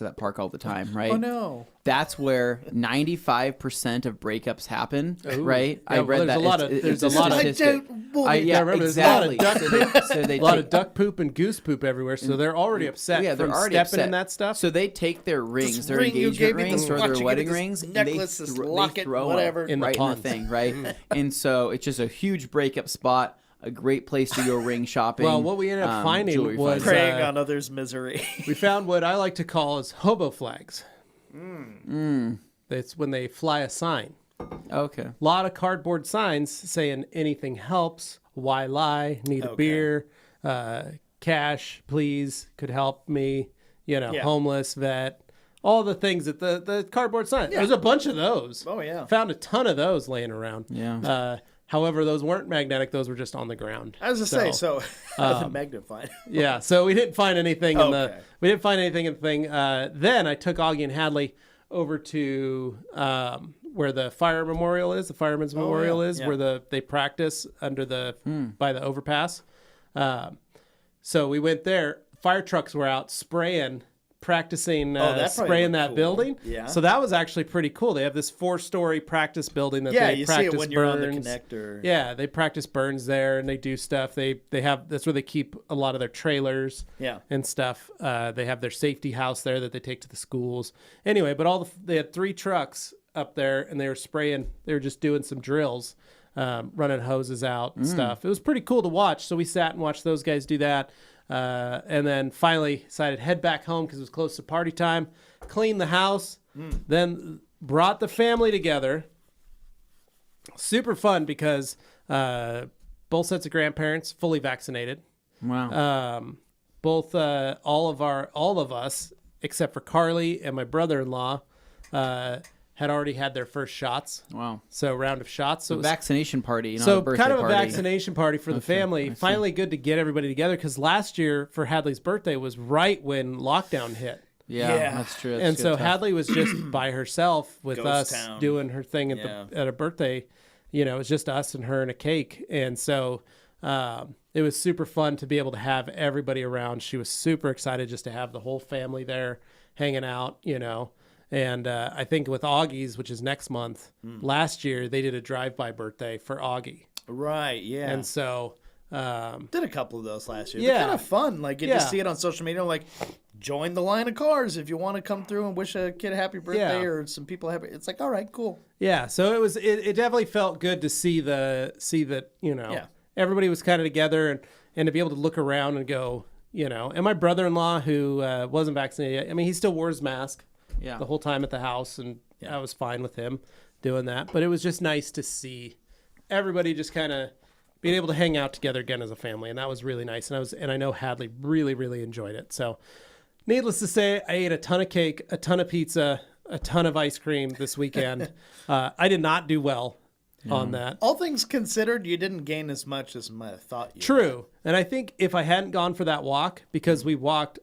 at that park all the time, right? Oh no. That's where 95% of breakups happen, right? Yeah, I read that. There's a lot of statistic. Yeah, remember, Exactly. there's a lot of duck So they a lot take- of duck poop and goose poop everywhere, so they're already upset Yeah, they're from already stepping upset. in that stuff. So they take their rings, This their ring you gave engagement me, this rings or watch, their you get wedding this rings, necklace, and this they locket, throw 'em whatever. In the right ponds. in the thing, right? And so it's just a huge breakup spot, a great place to go ring shopping. Well, what we ended up finding jewelry was finding. Preying on others' misery. we found what I like to call as hobo flags. That's when they fly a sign. Okay. A lot of cardboard signs saying anything helps, why lie, need a Okay. beer, cash, please, could help me, Yeah. homeless, vet, all the things that the cardboard sign. There's a bunch of those. Oh, yeah. Found a ton of those laying around. Yeah. However, those weren't magnetic. Those were just on the ground. I was to say, so the magnifying. Yeah, so we didn't find anything in the Okay. thing. Then I took Augie and Hadley over to where the fire memorial is, the fireman's memorial is, yeah. where they practice under by the overpass. So we went there. Fire trucks were out spraying, practicing that probably spraying looked that cool. building. Yeah. So that was actually pretty cool. They have this 4-story practice building that Yeah, they you see practice it when you're on the burns. connector. Yeah, they practice burns there and they do stuff. They have that's where they keep a lot of their trailers Yeah. and stuff. They have their safety house there that they take to the schools. Anyway, but they had 3 trucks up there and they were spraying. They were just doing some drills, running hoses out and stuff. It was pretty cool to watch. So we sat and watched those guys do that. And then finally decided to head back home because it was close to party time, clean the house, then brought the family together. Super fun because both sets of grandparents fully vaccinated. Wow. Both all of us except for Carly and my brother-in-law had already had their first shots. Wow. So round of shots. So it was Vaccination party, not so a birthday kind of a party. vaccination party for the family. Finally good to get everybody together because last year for Hadley's birthday was right when lockdown hit. Yeah, Yeah. that's true. That's And so tough. Hadley was just by herself with Ghost us town. doing her thing at Yeah. at a birthday. It was just us and her and a cake. And so it was super fun to be able to have everybody around. She was super excited just to have the whole family there hanging out, And I think with Augie's, which is next month, last year they did a drive-by birthday for Augie. Right, yeah. And so, did a couple of those last year. Yeah. They're kind of fun. Like, you Yeah. just see it on social media, like, join the line of cars if you want to come through and wish a kid a happy birthday Yeah. or some people happy. It's like, all right, cool. yeah, so it definitely felt good to see that, Yeah. everybody was kind of together and to be able to look around and go, and my brother-in-law who wasn't vaccinated yet, I mean, he still wore his mask Yeah. the whole time at the house, and Yeah. I was fine with him doing that. But it was just nice to see everybody just kind of being able to hang out together again as a family, and that was really nice. And I know Hadley really, really enjoyed it. So, needless to say, I ate a ton of cake, a ton of pizza, a ton of ice cream this weekend. I did not do well on that. All things considered, you didn't gain as much as I thought you True. And I think if I hadn't gone for that walk, because we walked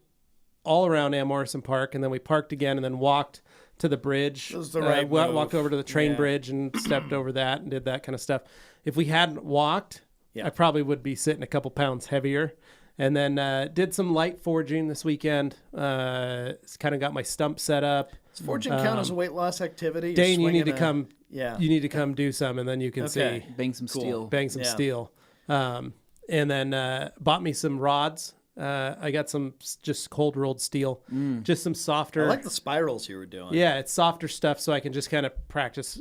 all around Ann Morrison Park, and then we parked again, and then walked to the bridge. It was the right walked move. over to the train Yeah. bridge and stepped over that and did that kind of stuff. If we hadn't walked, Yeah. I probably would be sitting a couple pounds heavier. And then did some light forging this weekend. Kind of got my stump set up. Does forging count as a weight loss activity? You're Dane, you need to swinging come. Yeah. You need to come do some, and then you can Okay. see Bang some Cool. steel. bang some Yeah. steel. And then bought me some rods. I got some just cold rolled steel, just some I softer. like the spirals you were doing. Yeah, it's softer stuff, so I can just kind of practice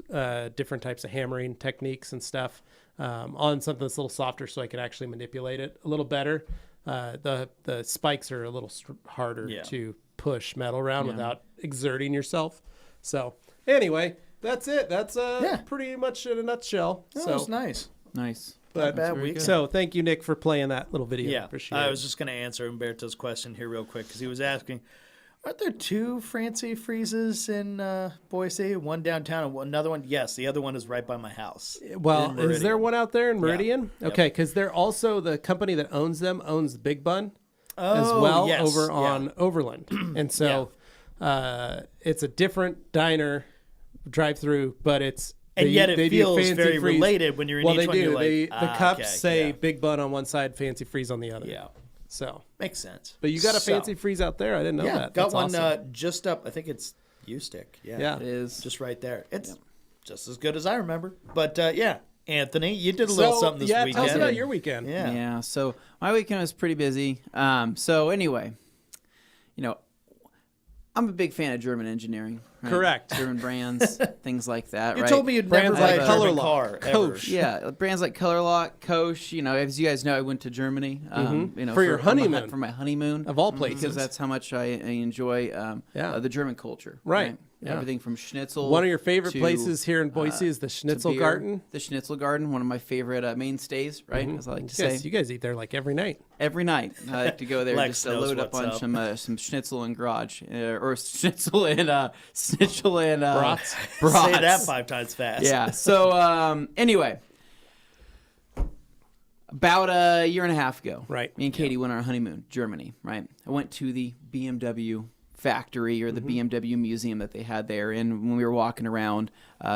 different types of hammering techniques and stuff on something that's a little softer, so I can actually manipulate it a little better. The spikes are a little harder Yeah. to push metal around without exerting yourself. So anyway, that's it. That's pretty much in a nutshell. That So was nice. Nice. but bad very week. good. so thank you, Nick, for playing that little video. Yeah. Appreciate I it. was just going to answer Umberto's question here real quick because he was asking, aren't there 2 Francie freezes in Boise? One downtown and another one? Yes, the other one is right by my house. Well, in is there Meridian. one out there in Meridian? Yep. Okay, because they're also the company that owns them owns the Big Bun as Oh, well yes, over yeah. on Overland, and so it's a different diner drive-through, but it's And yet it do feels fancy very freeze. related when you're in well, each they one. do. You're like, The cups okay, say yeah. Big Bun on one side, Fancy Freeze on the other. Yeah. So Makes sense. but you got a So, fancy freeze out there. I didn't know Yeah, that. got That's one awesome. just up. I think it's U-Stick. Yeah. It is. Just right there. It's just as good as I remember. But yeah, Anthony, you did a little something this weekend. Tell us about your weekend. Yeah. Yeah. So my weekend was pretty busy. So anyway, you know, I'm a big fan of German engineering. Right? Correct. German brands, things like that. You right? told me you'd never Brands buy like a Color German Lock, car ever. Coach. Yeah, brands like Color Lock, Koch. You know, as you guys know, I went to Germany. You know, For your honeymoon. for my honeymoon, Of all places. because that's how much I enjoy the German culture. Right. Yeah. Everything from schnitzel. One of your favorite to, places here in Boise is the to Schnitzel beer. Garden. The Schnitzel Garden, one of my favorite mainstays. Right, as I like to say. You guys eat there like every night. Every night, I like to go there Lex just to knows load up what's on up. some schnitzel and garage, or schnitzel and Brats. brats. Say that 5 times fast. Yeah. So anyway, about a year and a half ago, Right. me and Katie went on our honeymoon, Germany. Right. I went to the BMW factory or the BMW museum that they had there, and when we were walking around,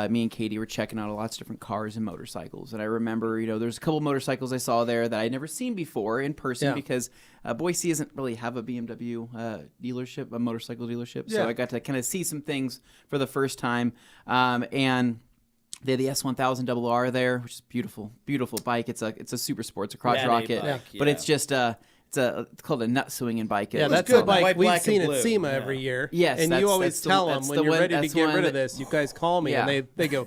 me and Katie were checking out lots of different cars and motorcycles. And I remember, you know, there's a couple motorcycles I saw there that I'd never seen before in person, Yeah. because Boise doesn't really have a BMW dealership, a motorcycle dealership. So Yeah. I got to kind of see some things for the first time, and they had the S1000RR there, which is beautiful, beautiful bike. It's a super sport, it's a crotch Ratty rocket, bike, but yeah. it's just it's called a nut swinging bike. Yeah, It that's was a called. bike White, we've black, seen and at blue. SEMA Yeah. every year. Yes, and that's- you always that's the- tell them that's when the you're one- ready to that's get one rid of that- this, you guys call me, Yeah. and they go,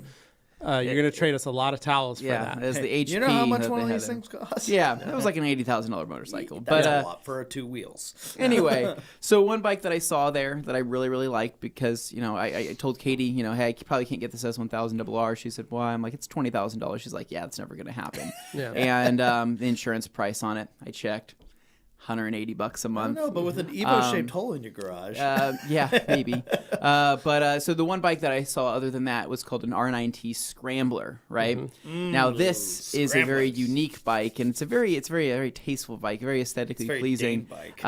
you're going to trade us a lot of towels for Yeah, that. as the HP. You know how much that one they of had these there. things cost? Yeah, that was like an $80,000 motorcycle. That's But a lot for 2 wheels. anyway, so one bike that I saw there that I really, really liked, because, you know, I told Katie, you know, hey, I probably can't get this S1000RR. She said, why? I'm like, it's $20,000. She's like, yeah, it's never going to happen. Yeah. And the insurance price on it, I checked, $180 a I month. don't know, but with an Evo-shaped hole in your garage. Yeah, maybe. But so the one bike that I saw other than that was called an R9T Scrambler, right? Now this is a very Scramblers. unique bike, and it's a very tasteful bike, very aesthetically very pleasing. Dane bike.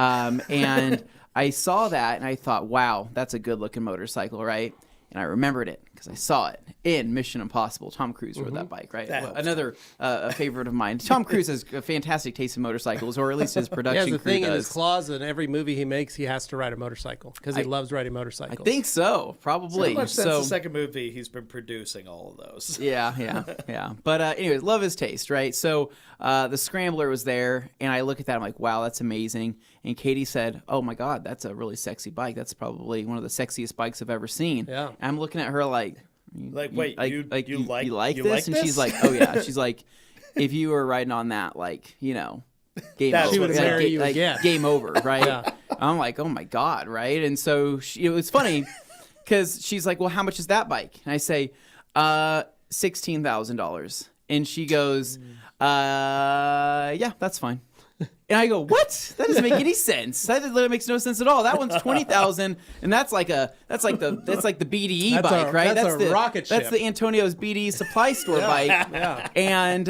And I saw that and I thought, wow, that's a good looking motorcycle, right? And I remembered it because I saw it in Mission Impossible. Tom Cruise rode that bike, right? That helps. Another a favorite of mine. Tom Cruise has a fantastic taste in motorcycles, or at least his He production has a crew thing in does. his closet. In every movie he makes, he has to ride a motorcycle because he loves riding I motorcycles. think so, probably. Pretty much since so, the second movie, he's been producing all of those. Yeah. But anyways, love his taste, right? So the Scrambler was there, and I look at that, I'm like, wow, that's amazing. And Katie said, oh my God, that's a really sexy bike. That's probably one of the sexiest bikes I've ever seen. Yeah. And I'm looking at her like, Like, wait, you like you you this? like And this? she's like, oh yeah. She's like, if you were riding on that, like, you know, game That's over. She would Like, marry you again. Game over, right? Yeah. I'm like, oh my God, right? And so it was funny because she's like, well, how much is that bike? And I say, $16,000. And she goes, yeah, that's fine. And I go, what? That doesn't make any sense. That literally makes no sense at all. That one's 20,000, and that's like the BDE That's bike, a- right? that's a the rocket That's ship. the Antonio's BDE supply store bike. Yeah. And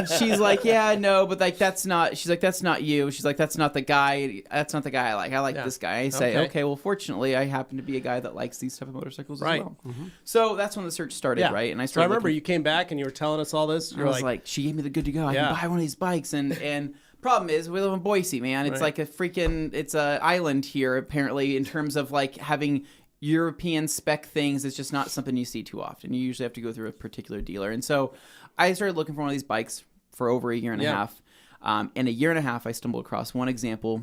she's like, yeah, no, but like that's not. She's like, that's not you. She's like, that's not the guy. That's not the guy I like. I like Yeah. this guy. I say, Okay. okay, well, fortunately, I happen to be a guy that likes these type of motorcycles Right. as well. So that's when the search started, Yeah. right? And I So I started. remember looking- you came back and you were telling us all this. I You're was like, she gave me the good to go. I Yeah. can buy one of these bikes, and problem is we live in Boise, man. It's Right. like it's a island here apparently in terms of like having European spec things. It's just not something you see too often. You usually have to go through a particular dealer, and so I started looking for one of these bikes for over a year and a Yeah. half. In a year and a half, I stumbled across one example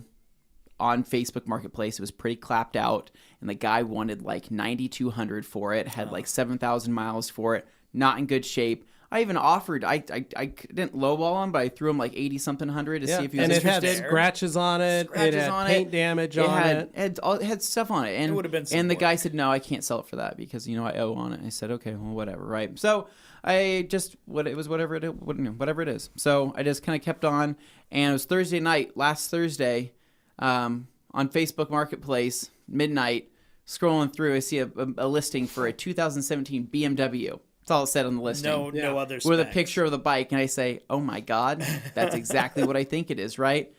on Facebook Marketplace. It was pretty clapped out, and the guy wanted like $9,200 for it. Had like 7,000 miles for it. Not in good shape. I even offered. I didn't lowball him, but I threw him like 80-something hundred to see if he was and it had interested. scratches on it. Scratches it had on paint it. damage It on had, it. it had stuff on it, and It would have been some and the work. guy said, "No, I can't sell it for that because I owe on it." I said, "Okay, well, whatever, right?" So I just whatever it is. So I just kind of kept on, and it was Thursday night, last Thursday, on Facebook Marketplace, midnight, scrolling through, I see a listing for a 2017 BMW. That's all it said on the listing. No other With a specs. picture of the bike, and I say, "Oh my God, that's exactly what I think it is." Right,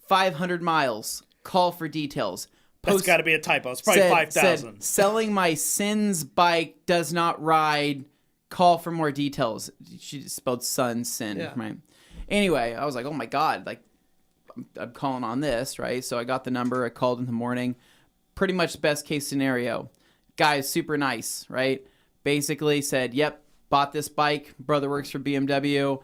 500 miles. Call for details. That's got to be a typo. It's probably said- 5,000. said, selling my Sins bike does not ride. Call for more details. She spelled son, sin, Yeah. right? Anyway, I was like, oh my God, like I'm calling on this, right? So I got the number. I called in the morning. Pretty much best case scenario. Guy is super nice, right? Basically said, yep, bought this bike. Brother works for BMW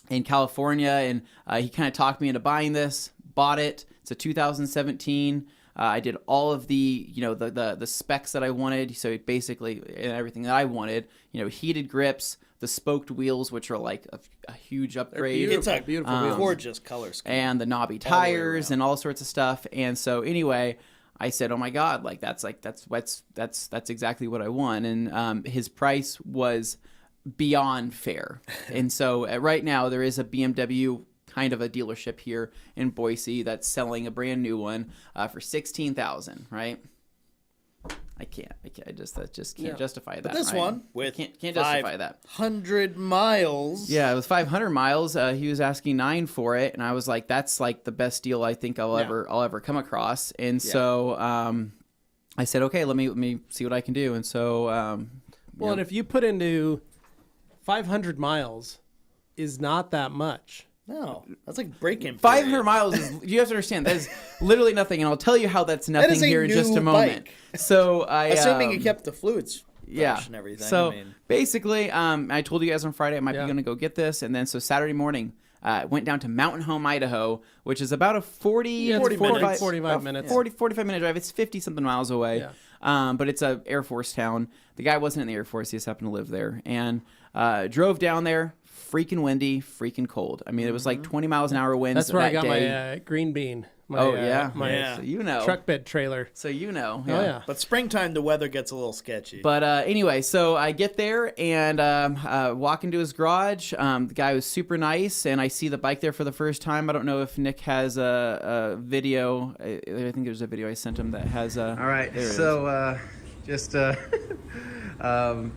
in California, and he kind of talked me into buying this. Bought it. It's a 2017. I did all of the, the specs that I wanted. So basically, everything that I wanted, heated grips, the spoked wheels, which are like a huge upgrade. It's a beautiful, gorgeous color scheme. And the knobby tires and all sorts of stuff. And so anyway, I said, oh my God, that's exactly what I want. And his price was beyond fair. And so right now there is a BMW kind of a dealership here in Boise that's selling a brand new one for $16,000, right? I just can't justify that. But this right? one with can't justify that. 500 miles. Yeah, it was 500 miles. He was asking $9 for it, and I was like, "That's like the best deal I think I'll ever come across." And so I said, "Okay, let me see what I can do." And so, and if you put into 500 miles, is not that much. No, that's like break-in. 500 miles is, you have to understand, that is literally nothing, and I'll tell you how that's nothing here in just a moment. Bike. So assuming you kept the fluids fresh and everything. So basically, I told you guys on Friday I might be going to go get this, and then so Saturday morning, went down to Mountain Home, Idaho, which is about a 45 minute drive. It's 50-something miles away, but it's a Air Force town. The guy wasn't in the Air Force; he just happened to live there, and drove down there. Freaking windy, freaking cold. I mean, it was like 20 miles an hour winds. That's where I got day. my green bean. My, So truck bed trailer. So Oh yeah. But springtime, the weather gets a little sketchy. But anyway, so I get there and walk into his garage. The guy was super nice, and I see the bike there for the first time. I don't know if Nick has a video. I think there's a video I sent him that has. All right. So just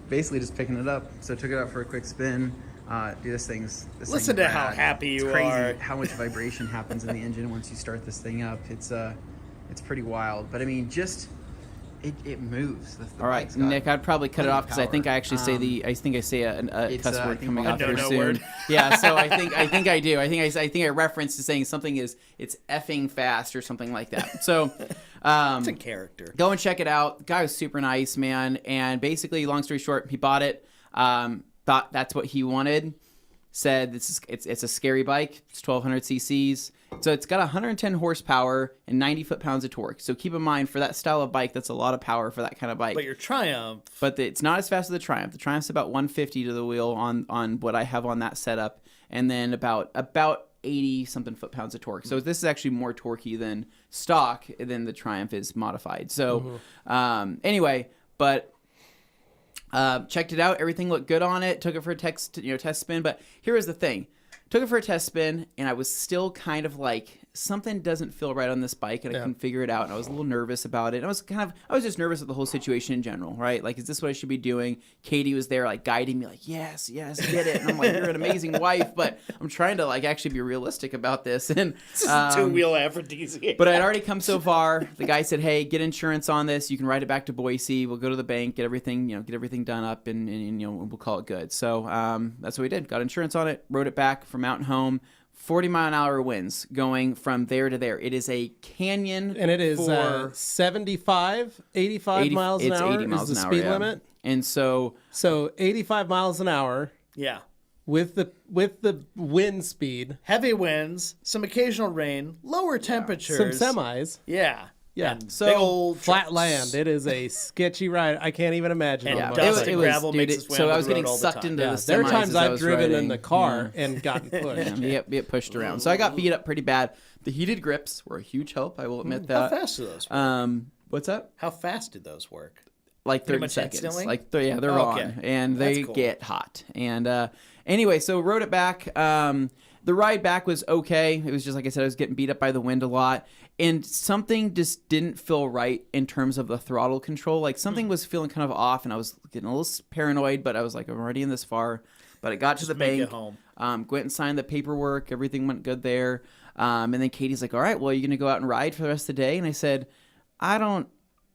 basically just picking it up. So took it out for a quick spin. This Listen to how happy you it's crazy are. how much vibration happens in the engine once you start this thing up. It's pretty wild. But I mean, just it moves. The all right, Nick, I'd probably cut it off because I think I actually say a cuss word coming off here soon. Word. Yeah, so I think I do. I think I referenced to saying something it's effing fast or something like that. So it's a character. Go and check it out. The guy was super nice, man. And basically, long story short, he bought it. Thought that's what he wanted. Said it's a scary bike. It's 1200 cc's. So it's got 110 horsepower and 90 foot-pounds of torque. So keep in mind, for that style of bike, that's a lot of power for that kind of bike. But your Triumph. But it's not as fast as the Triumph. The Triumph's about 150 to the wheel on what I have on that setup, and then about 80-something foot-pounds of torque. So this is actually more torquey than stock than the Triumph is modified. So anyway, but... checked it out. Everything looked good on it. Took it for a test spin. But here was the thing. Took it for a test spin, and I was still kind of like, something doesn't feel right on this bike, and I couldn't figure it out. And I was a little nervous about it. And I was just nervous with the whole situation in general, right? Like, is this what I should be doing? Katie was there, like, guiding me, like, yes, get it. And I'm like, you're an amazing wife, but I'm trying to, like, actually be realistic about this. And this is two-wheel aphrodisiac. But I'd already come so far. The guy said, hey, get insurance on this. You can ride it back to Boise. We'll go to the bank, get everything done up, and we'll call it good. So that's what we did. Got insurance on it, rode it back from Mountain Home. 40-mile-an-hour winds going from there to there. It is a canyon. And it is 85 miles an hour 80 miles is the an hour, speed limit. And so 85 miles an hour. Yeah. With the wind speed. Heavy winds, some occasional rain, lower temperatures. Some semis. Yeah. Yeah, and so big old flat trucks. land. It is a sketchy ride. I can't even imagine. And on the dust bike. and gravel makes its way so on I the was getting road all the sucked time. into the semis. There are times as I I've was driven riding. in the car and gotten pushed. Get pushed around. So I got beat up pretty bad. The heated grips were a huge help. I will admit that. How fast do those work? What's up? How fast did those work? Like 30 much seconds. instantly? Like they're Okay. on, and they That's cool. get hot. And anyway, so rode it back. The ride back was okay. It was just like I said, I was getting beat up by the wind a lot, and something just didn't feel right in terms of the throttle control. Like something was feeling kind of off, and I was getting a little paranoid. But I was like, I'm already in this far. But I got to the make bank. it home. Went and signed the paperwork. Everything went good there. And then Katie's like, all right, well, you're going to go out and ride for the rest of the day? And I said, I don't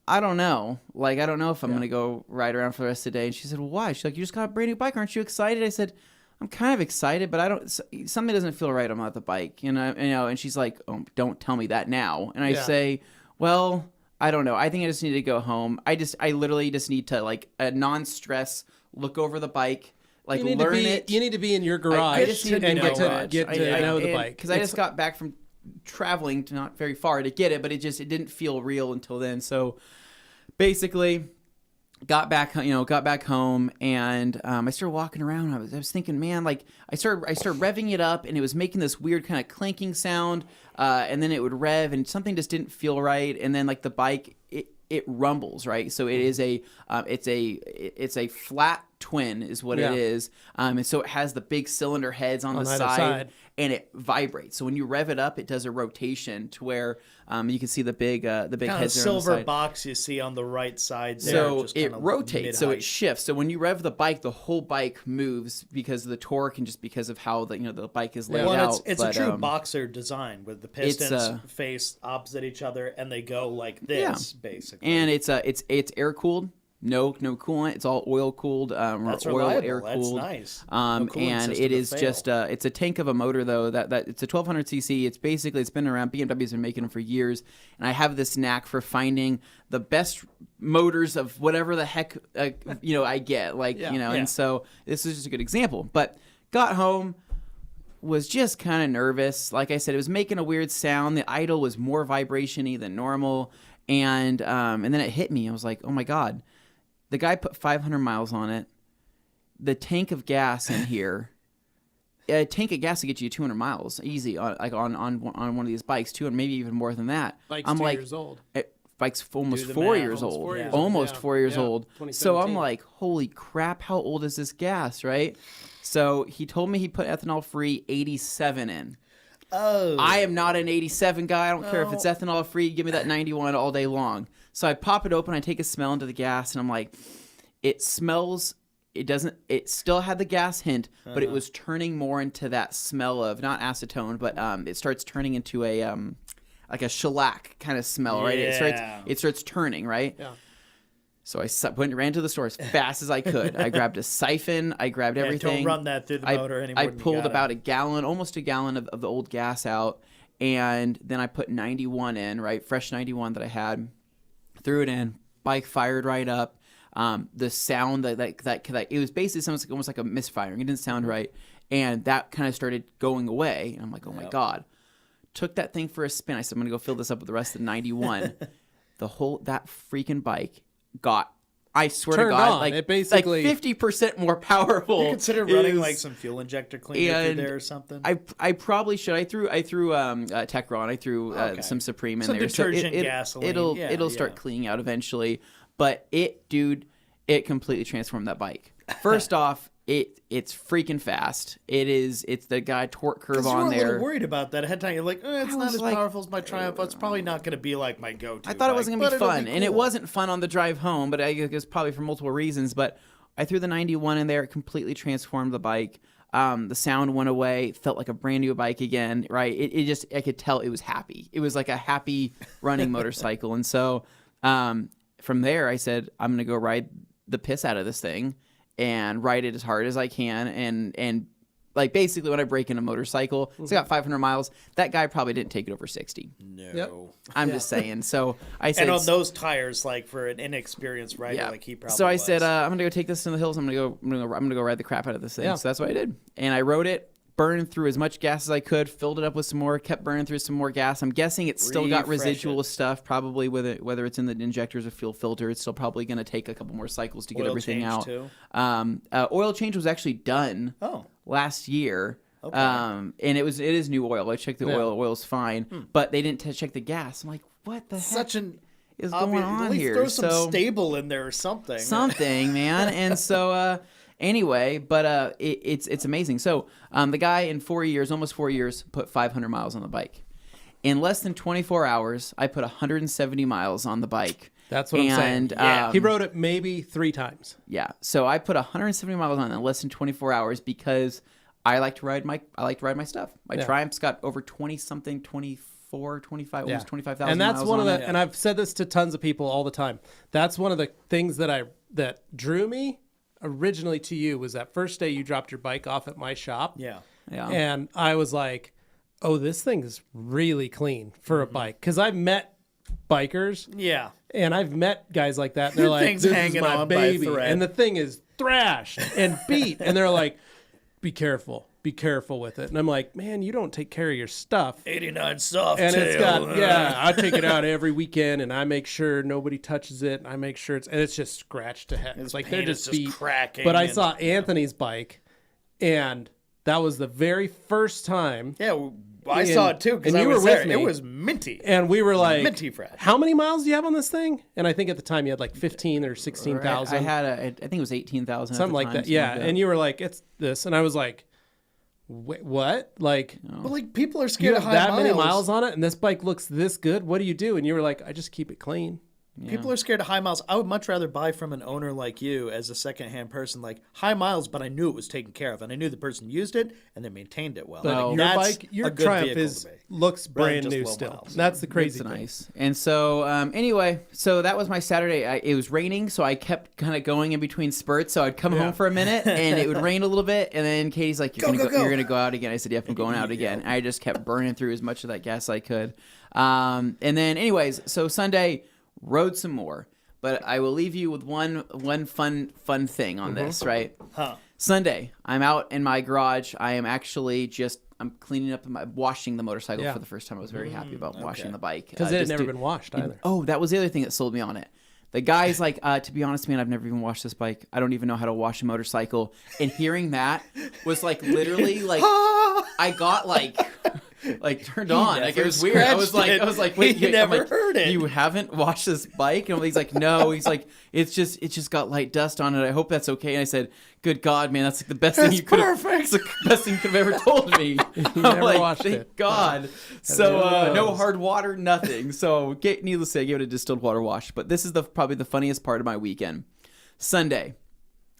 know. Like, I don't know if I'm going to go ride around for the rest of the day. And she said, well, why? She's like, you just got a brand new bike. Aren't you excited? I said, I'm kind of excited, but I don't. Something doesn't feel right on the bike, And she's like, "Oh, don't tell me that now." And I say, "Well, I don't know. I think I just need to go home. I literally just need to like a non-stress look over the bike, like learn it. You need to be in your garage I just need to be in my garage. get to know the bike because I just got back from traveling to not very far to get it, but it didn't feel real until then. So basically. Got back home, and I started walking around. I was thinking, man, like I started revving it up, and it was making this weird kind of clanking sound, and then it would rev, and something just didn't feel right. And then like the bike, it rumbles, right? So it is it's a flat twin, is what it is, and so it has the big cylinder heads on the side. And it vibrates. So when you rev it up, it does a rotation to where you can see the big kind heads of there silver on the side. box you see on the right side there. So just it kind of rotates, so mid-height. it shifts. So when you rev the bike, the whole bike moves because of the torque and just because of how the bike is laid out. It's a true boxer design with the pistons it's, face opposite each other and they go like this basically. And it's air cooled. No coolant. It's all oil cooled. That's oil reliable. air That's cooled. nice. And it is just it's a tank of a motor though that it's a 1200 cc. It's been around. BMW's been making them for years, and I have this knack for finding the best motors of whatever the heck I get. And so this is just a good example. But got home. Was just kind of nervous. Like I said, it was making a weird sound. The idle was more vibration-y than normal, and then it hit me. I was like, oh my god. The guy put 500 miles on it. The tank of gas in here, a tank of gas to get you 200 miles easy on one of these bikes, 200, maybe even more than that. Bike's 2 years old. Bike's almost Do the 4 math. years Almost old. 4 years Almost old. 4 years Yeah. old. 2017. So I'm like, holy crap, how old is this gas, right? So he told me he put ethanol-free 87 in. Oh. I am not an 87 guy. I don't care if it's ethanol free. Give me that 91 all day long. So I pop it open. I take a smell into the gas, and I'm like, it smells. It still had the gas hint, but it was turning more into that smell of not acetone, but it starts turning into a like a shellac kind of smell, right? It starts turning, right? Yeah. So I ran to the store as fast as I could. I grabbed a siphon. I grabbed everything. Don't run that through the motor anymore. I pulled about almost a gallon of the old gas out, and then I put 91 in, right? Fresh 91 that I had. Threw it in. Bike fired right up. The sound that it was basically almost like a misfiring. It didn't sound right, and that kind of started going away. And I'm like, oh my god. Took that thing for a spin. I said, I'm gonna go fill this up with the rest of the 91. That freaking bike got, I swear Turned to God, on. like It basically- 50% more powerful. You consider running like some fuel injector cleaner through there or something? I probably should. I threw Techron. I threw some Supreme in Some there. detergent, gasoline. It'll start cleaning out eventually. But it completely transformed that bike. First off, it's freaking fast. It's the guy torque curve on you were a there. little worried about that ahead of time. You're like, it's not was as like, powerful as my Triumph. It's probably not going to be like my go-to. I thought it wasn't going to be fun, cool. and it wasn't fun on the drive home, but I guess it was probably for multiple reasons. But I threw the 91 in there. It completely transformed the bike. The sound went away. Felt like a brand new bike again, right? I could tell it was happy. It was like a happy running motorcycle. And so from there, I said, I'm going to go ride the piss out of this thing and ride it as hard as I can. And like basically when I break in a motorcycle, it's got 500 miles. That guy probably didn't take it over 60. No. Yep. I'm just saying. So I said, And on those tires, like for an inexperienced rider, like he probably So I was. said, I'm gonna go take this to the hills. I'm gonna go ride the crap out of this thing. Yeah. So that's what I did, and I rode it, burned through as much gas as I could, filled it up with some more, kept burning through some more gas. I'm guessing it's still got Refresh residual it. stuff, probably with it, whether it's in the injectors or fuel filter. It's still probably gonna take a couple more cycles to get Oil everything change out. too? Oil change was actually done last year. Okay. And it is new oil. I checked the Yeah. oil. Oil's fine, but they didn't check the gas. I'm like, what the heck? Such an is obvious, going at on least here? throw some So stable in there or something. something, man. And so anyway, but it's amazing. So the guy in 4 years, almost 4 years, put 500 miles on the bike. In less than 24 hours, I put 170 miles on the bike. That's what I'm saying. Yeah. He rode it maybe 3 times. Yeah. So I put 170 miles on it in less than 24 hours because I like to ride my stuff. My Triumph's got over 20 something, 24, 25, almost 25,000 And that's miles one on of the it. and I've said this to tons of people all the time. That's one of the things that drew me originally to you was that first day you dropped your bike off at my shop. Yeah. Yeah. And I was like, oh, this thing is really clean for a bike. Because I've met bikers. Yeah. And I've met guys like that. And they're like, Thing's this is hanging my on by a baby. thread. And the thing is thrashed and beat. And they're like, be careful with it. And I'm like, man, you don't take care of your stuff. 89 soft And it's tail. got, I take it out every weekend and I make sure nobody touches it. And I make sure it's just scratched to heck. It's like they're paint is just just beat. cracking But I and- saw Anthony's bike and that was the very first time. Yeah, I saw it too because and I you was were with there. me. It was minty. And we were like, Minty fresh. how many miles do you have on this thing? And I think at the time you had like 15 or 16,000. I had I think it was 18,000. Something like that. Yeah. And you were like, it's this. And I was like, wait, what? Like, But like people are you scared have of high that miles. many miles on it and this bike looks this good? What do you do? And you were like, I just keep it clean. People are scared of high miles. I would much rather buy from an owner like you as a secondhand person, like high miles, but I knew it was taken care of, and I knew the person used it and they maintained it well. But Like, your that's bike, your a good Triumph vehicle is to me. looks Rather than brand just new low still. miles. That's the crazy It's thing. nice. And so, anyway, so that was my Saturday. It was raining, so I kept kind of going in between spurts. So I'd come home for a minute, and it would rain a little bit, and then Katie's like, "You're gonna go out again." I said, "Yep, I'm going out again." I just kept burning through as much of that gas I could. And then, anyways, so Sunday rode some more, but I will leave you with one fun thing on this, right? Huh. Sunday, I'm out in my garage. I am actually I'm cleaning up, washing the motorcycle Yeah. for the first time. I was very happy about washing the bike. Because it had just never to- been washed either. Oh, that was the other thing that sold me on it. The guy's like, to be honest, man, I've never even washed this bike. I don't even know how to wash a motorcycle. And hearing that was like literally like I got like turned on. Like it was weird. I was like, wait, He I'm never like, heard it. You haven't washed this bike? And he's like, no. He's like, it just got light dust on it. I hope that's okay. And I said, good God, man, that's like the best thing you could have. It's the best thing you could have ever told me. I'm never like, washed thank it. God. So really no was. hard water, nothing. So needless to say, I gave it a distilled water wash. But this is probably the funniest part of my weekend. Sunday,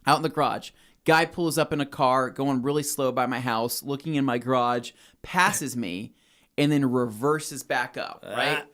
out in the garage. Guy pulls up in a car, going really slow by my house, looking in my garage, passes me, and then reverses back up, right?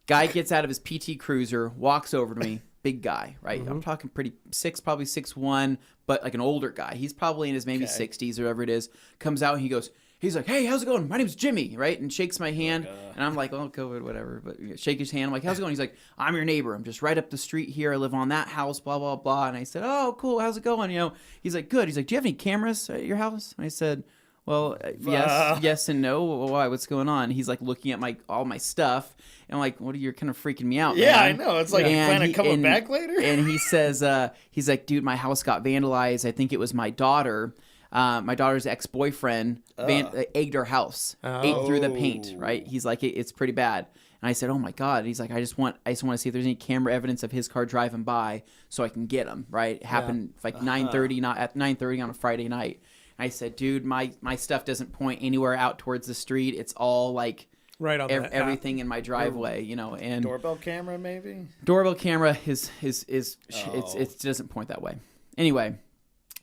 Guy gets out of his PT Cruiser, walks over to me, big guy, right? I'm talking probably 6'1", but like an older guy. He's probably in his maybe 60s or whatever it is. Comes out and he's like, hey, how's it going? My name's Jimmy, right? And shakes my hand. And I'm like, oh, COVID, whatever. But shake his hand. I'm like, how's it going? He's like, I'm your neighbor. I'm just right up the street here. I live on that house, blah, blah, blah. And I said, oh, cool. How's it going? You know, he's like, good. He's like, do you have any cameras at your house? And I said, well, yes and no. Why? What's going on? He's like looking at all my stuff. And I'm like, you're kind of freaking me out, Yeah, man. I know. It's like, you plan on coming back later? And he says, he's like, dude, my house got vandalized. I think it was my daughter. My daughter's ex-boyfriend egged our house, ate through the paint, right? He's like, it's pretty bad. And I said, oh my God. And he's like, I just want to see if there's any camera evidence of his car driving by so I can get him, right? It happened like 9:30, not at 9:30 on a Friday night. And I said, dude, my stuff doesn't point anywhere out towards the street. It's all like Right on that. everything in my driveway, you know. And Doorbell camera, maybe? doorbell camera it doesn't point that way. Anyway,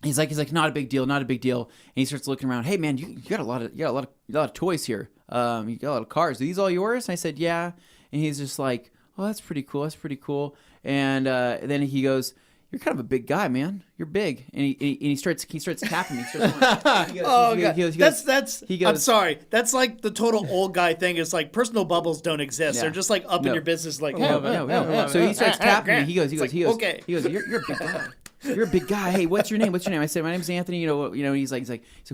he's like not a big deal. And he starts looking around. Hey man, you got a lot of toys here. You got a lot of cars. Are these all yours? And I said, yeah. And he's just like, oh, that's pretty cool. And then he goes, you're kind of a big guy, man. You're big. And he starts tapping me. He starts going, I'm sorry. That's like the total old guy thing. It's like personal bubbles don't exist. Yeah. They're just like up in your business. Like, No. So he starts tapping me. He goes, okay. He goes, you're a big guy. You're a big guy. Hey, what's your name? I said, my name's Anthony. You know. He's like,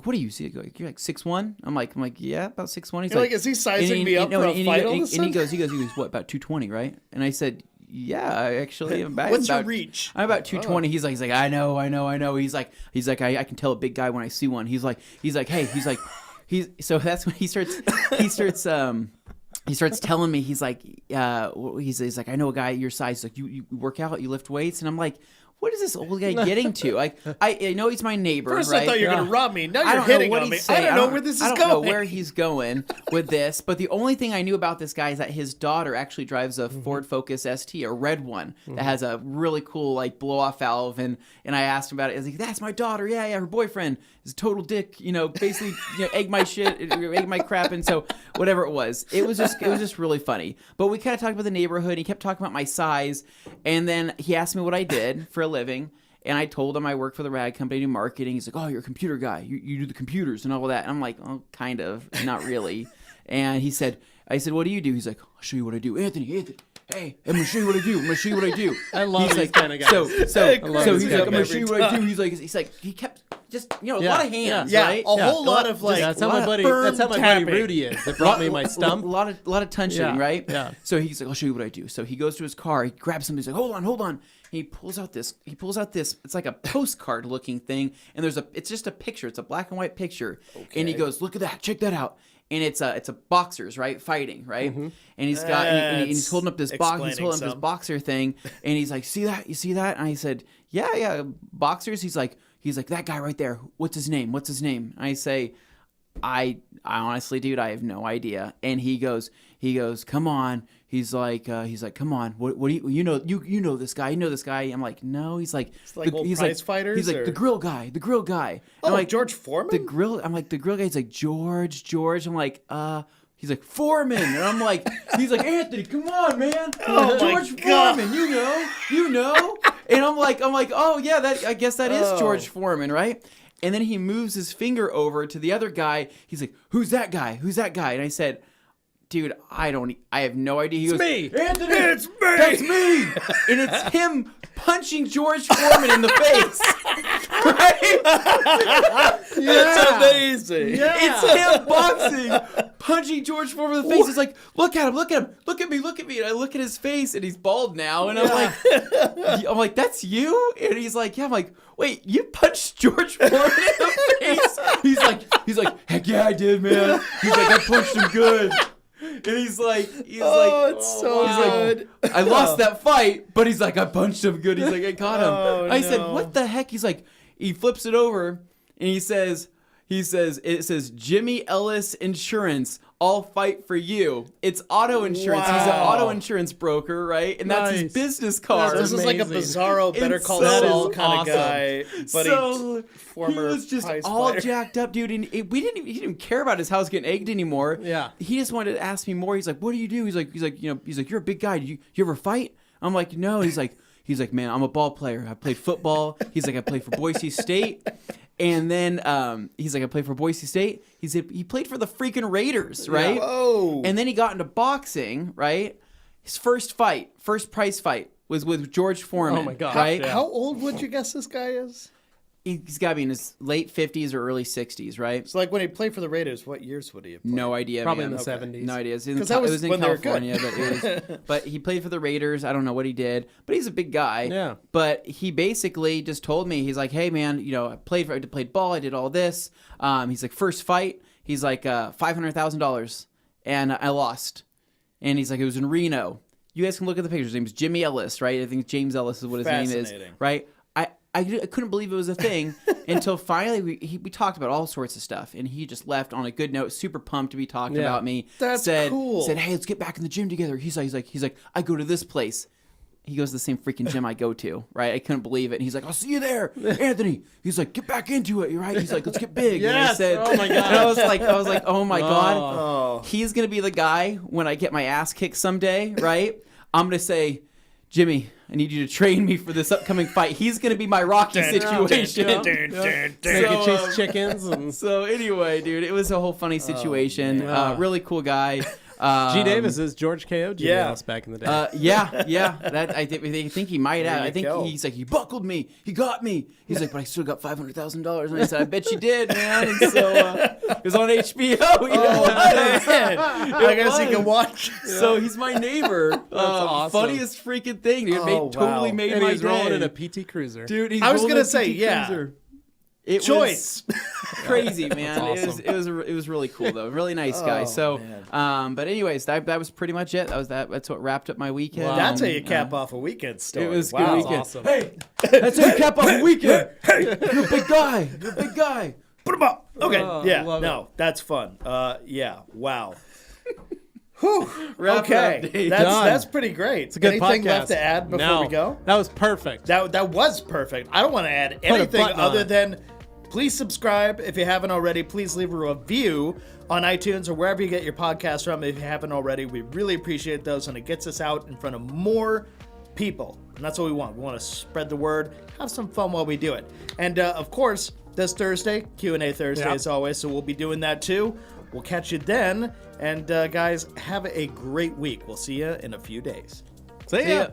what do you see? You're like 6'1"? I'm like, yeah, about 6'1". He's You're like, is he sizing me up for a fight all of a and sudden? he goes, what, about 220, right? And I said, yeah, I actually am about. What's your reach? I'm about 220. He's like, I know. He's like, I can tell a big guy when I see one. He's like, hey, so that's when he starts telling me, he's like, I know a guy your size. He's like, you work out, you lift weights, and I'm like, what is this old guy getting to? Like, I know he's my neighbor. First, right? I thought you were going to rob me. Now I you're don't know hitting what on me. he's saying. I don't know where this is going. I don't know where he's going with this. But the only thing I knew about this guy is that his daughter actually drives a Ford Focus ST, a red one that has a really cool like blow off valve. And I asked him about it. I was like, "That's my daughter. Yeah. Her boyfriend is a total dick. You know, basically, egg my shit, egg my crap." And so whatever it was just really funny. But we kind of talked about the neighborhood. He kept talking about my size, and then he asked me what I did for a living. And I told him I work for the rag company, do marketing. He's like, oh, you're a computer guy. You do the computers and all that. And I'm like, oh, kind of, not really. And I said, what do you do? He's like, I'll show you what I do. Anthony, hey, I'm gonna show you what I do. I love these kind of guys. So he's like, I'm gonna show you what I do. He's like, he kept just, a lot of hands, right? A whole lot of like. That's how my buddy Rudy is. That brought me my stump. A lot of tension, right? Yeah. So he's like, I'll show you what I do. So he goes to his car. He grabs something. He's like, hold on. He pulls out this. It's like a postcard looking thing, and it's just a picture. It's a black and white picture, and he goes, look at that. Check that out. And it's a boxers, right, fighting, right? Mm-hmm. And he's got and he's holding up this box. He's holding up this boxer thing, and he's like, see that? You see that? And I said, yeah, boxers. He's like that guy right there. What's his name? And I say, I honestly, dude, I have no idea. And he goes, come on. He's like, come on. What do you know? You know this guy. You know this guy. I'm like, no. He's like, it's like old prize fighters. He's like the grill guy. Oh, I'm like George Foreman. I'm like the grill guy. He's like George. I'm like, he's like Foreman, and I'm like, he's like Anthony. Come on, man. George Foreman. You know. And I'm like, oh yeah, I guess that is George Foreman, right? And then he moves his finger over to the other guy. He's like, who's that guy? And I said, dude, I have no idea. He goes, me. Anthony, it's me. That's me. And it's him punching George Foreman in the face. Right? That's amazing. Yeah. It's him boxing, punching George Foreman in the face. He's like, look at him. Look at me. And I look at his face, and he's bald now. And I'm like, that's you? And he's like, yeah. I'm like, wait, you punched George Foreman in the face? He's like, heck yeah, I did, man. He's like, I punched him good. And he's like, it's so good. I lost that fight, but he's like, I punched him good. He's like, I caught him. I said, what the heck? He's like, he flips it over, and it says, Jimmy Ellis Insurance, I'll fight for you. It's auto insurance. Wow. He's an auto insurance broker, right? And that's his business card. This is like a bizarro Better Call Saul kind of guy, but former he was just prize all fighter. jacked up, dude. And he didn't care about his house getting egged anymore. Yeah. He just wanted to ask me more. He's like, what do you do? He's like, you're a big guy. You ever fight? I'm like, no. He's like, man, I'm a ball player. I played football. He's like, I played for Boise State. And then he's like, I played for Boise State. He said he played for the freaking Raiders, right? Yeah. Whoa. And then he got into boxing, right? His first prize fight was with George Foreman. Oh my God. Right? How old would you guess this guy is? He's got to be in his late 50s or early 60s, right? So like when he played for the Raiders, what years would he have played? No idea. Probably man. in the 70s. No idea. It was in when they were California, but he played for the Raiders. I don't know what he did, but he's a big guy. Yeah. But he basically just told me, he's like, hey man, I played ball, I did all this. He's like, first fight, he's like $500,000, and I lost. And he's like, it was in Reno. You guys can look at the pictures. His name's Jimmy Ellis, right? I think James Ellis is what his name is, right? I couldn't believe it was a thing until finally we talked about all sorts of stuff, and he just left on a good note, super pumped to be talking about me. That's cool. Said, hey, let's get back in the gym together. He's like, I go to this place. He goes to the same freaking gym I go to, right? I couldn't believe it. And he's like, I'll see you there, Anthony. He's like, get back into it, right? He's like, let's get big. Yes. And I said, oh my God. And I was like, oh my God. Oh. He's gonna be the guy when I get my ass kicked someday, right? I'm gonna say, Jimmy, I need you to train me for this upcoming fight. He's going to be my Rocky situation. Chase chickens. And... So anyway, dude, it was a whole funny situation. Really cool guy. G. Davis is George K.O. Jimmy Ellis back in the day. Yeah. That I think he might have. I think go. he's like, he buckled me. He got me. He's like, but I still got $500,000. And I said, I bet you did, man. And so it was on HBO. I guess you can watch. So he's my neighbor. That's awesome. Funniest freaking thing, dude. Totally made and my he's day. rolling in a PT Cruiser. Dude, he's I was rolling gonna in a say, PT yeah. Cruiser. It Choice. was crazy, man. That's awesome. It was really cool though. Really nice guy. So, but anyways, that was pretty much it. That's what wrapped up my weekend. Wow. That's how you cap off a weekend story. It was a wow. good weekend. Awesome. Hey, that's how you cap off a weekend. Hey, you're a big guy. You're a big guy. Put him up. Okay. love No, that's fun. Yeah. Wow. Whew. Wrap it Okay. up, Dave. That's pretty great. It's a good Anything podcast. left to add before we go? That was perfect. That was perfect. I don't want to add a anything button on other it. than please subscribe if you haven't already. Please leave a review on iTunes or wherever you get your podcast from if you haven't already. We really appreciate those, and it gets us out in front of more people. And that's what we want. We want to spread the word, have some fun while we do it. And of course, this Thursday, Q&A Thursday as always, so we'll be doing that too. We'll catch you then. And guys, have a great week. We'll see you in a few days. See ya.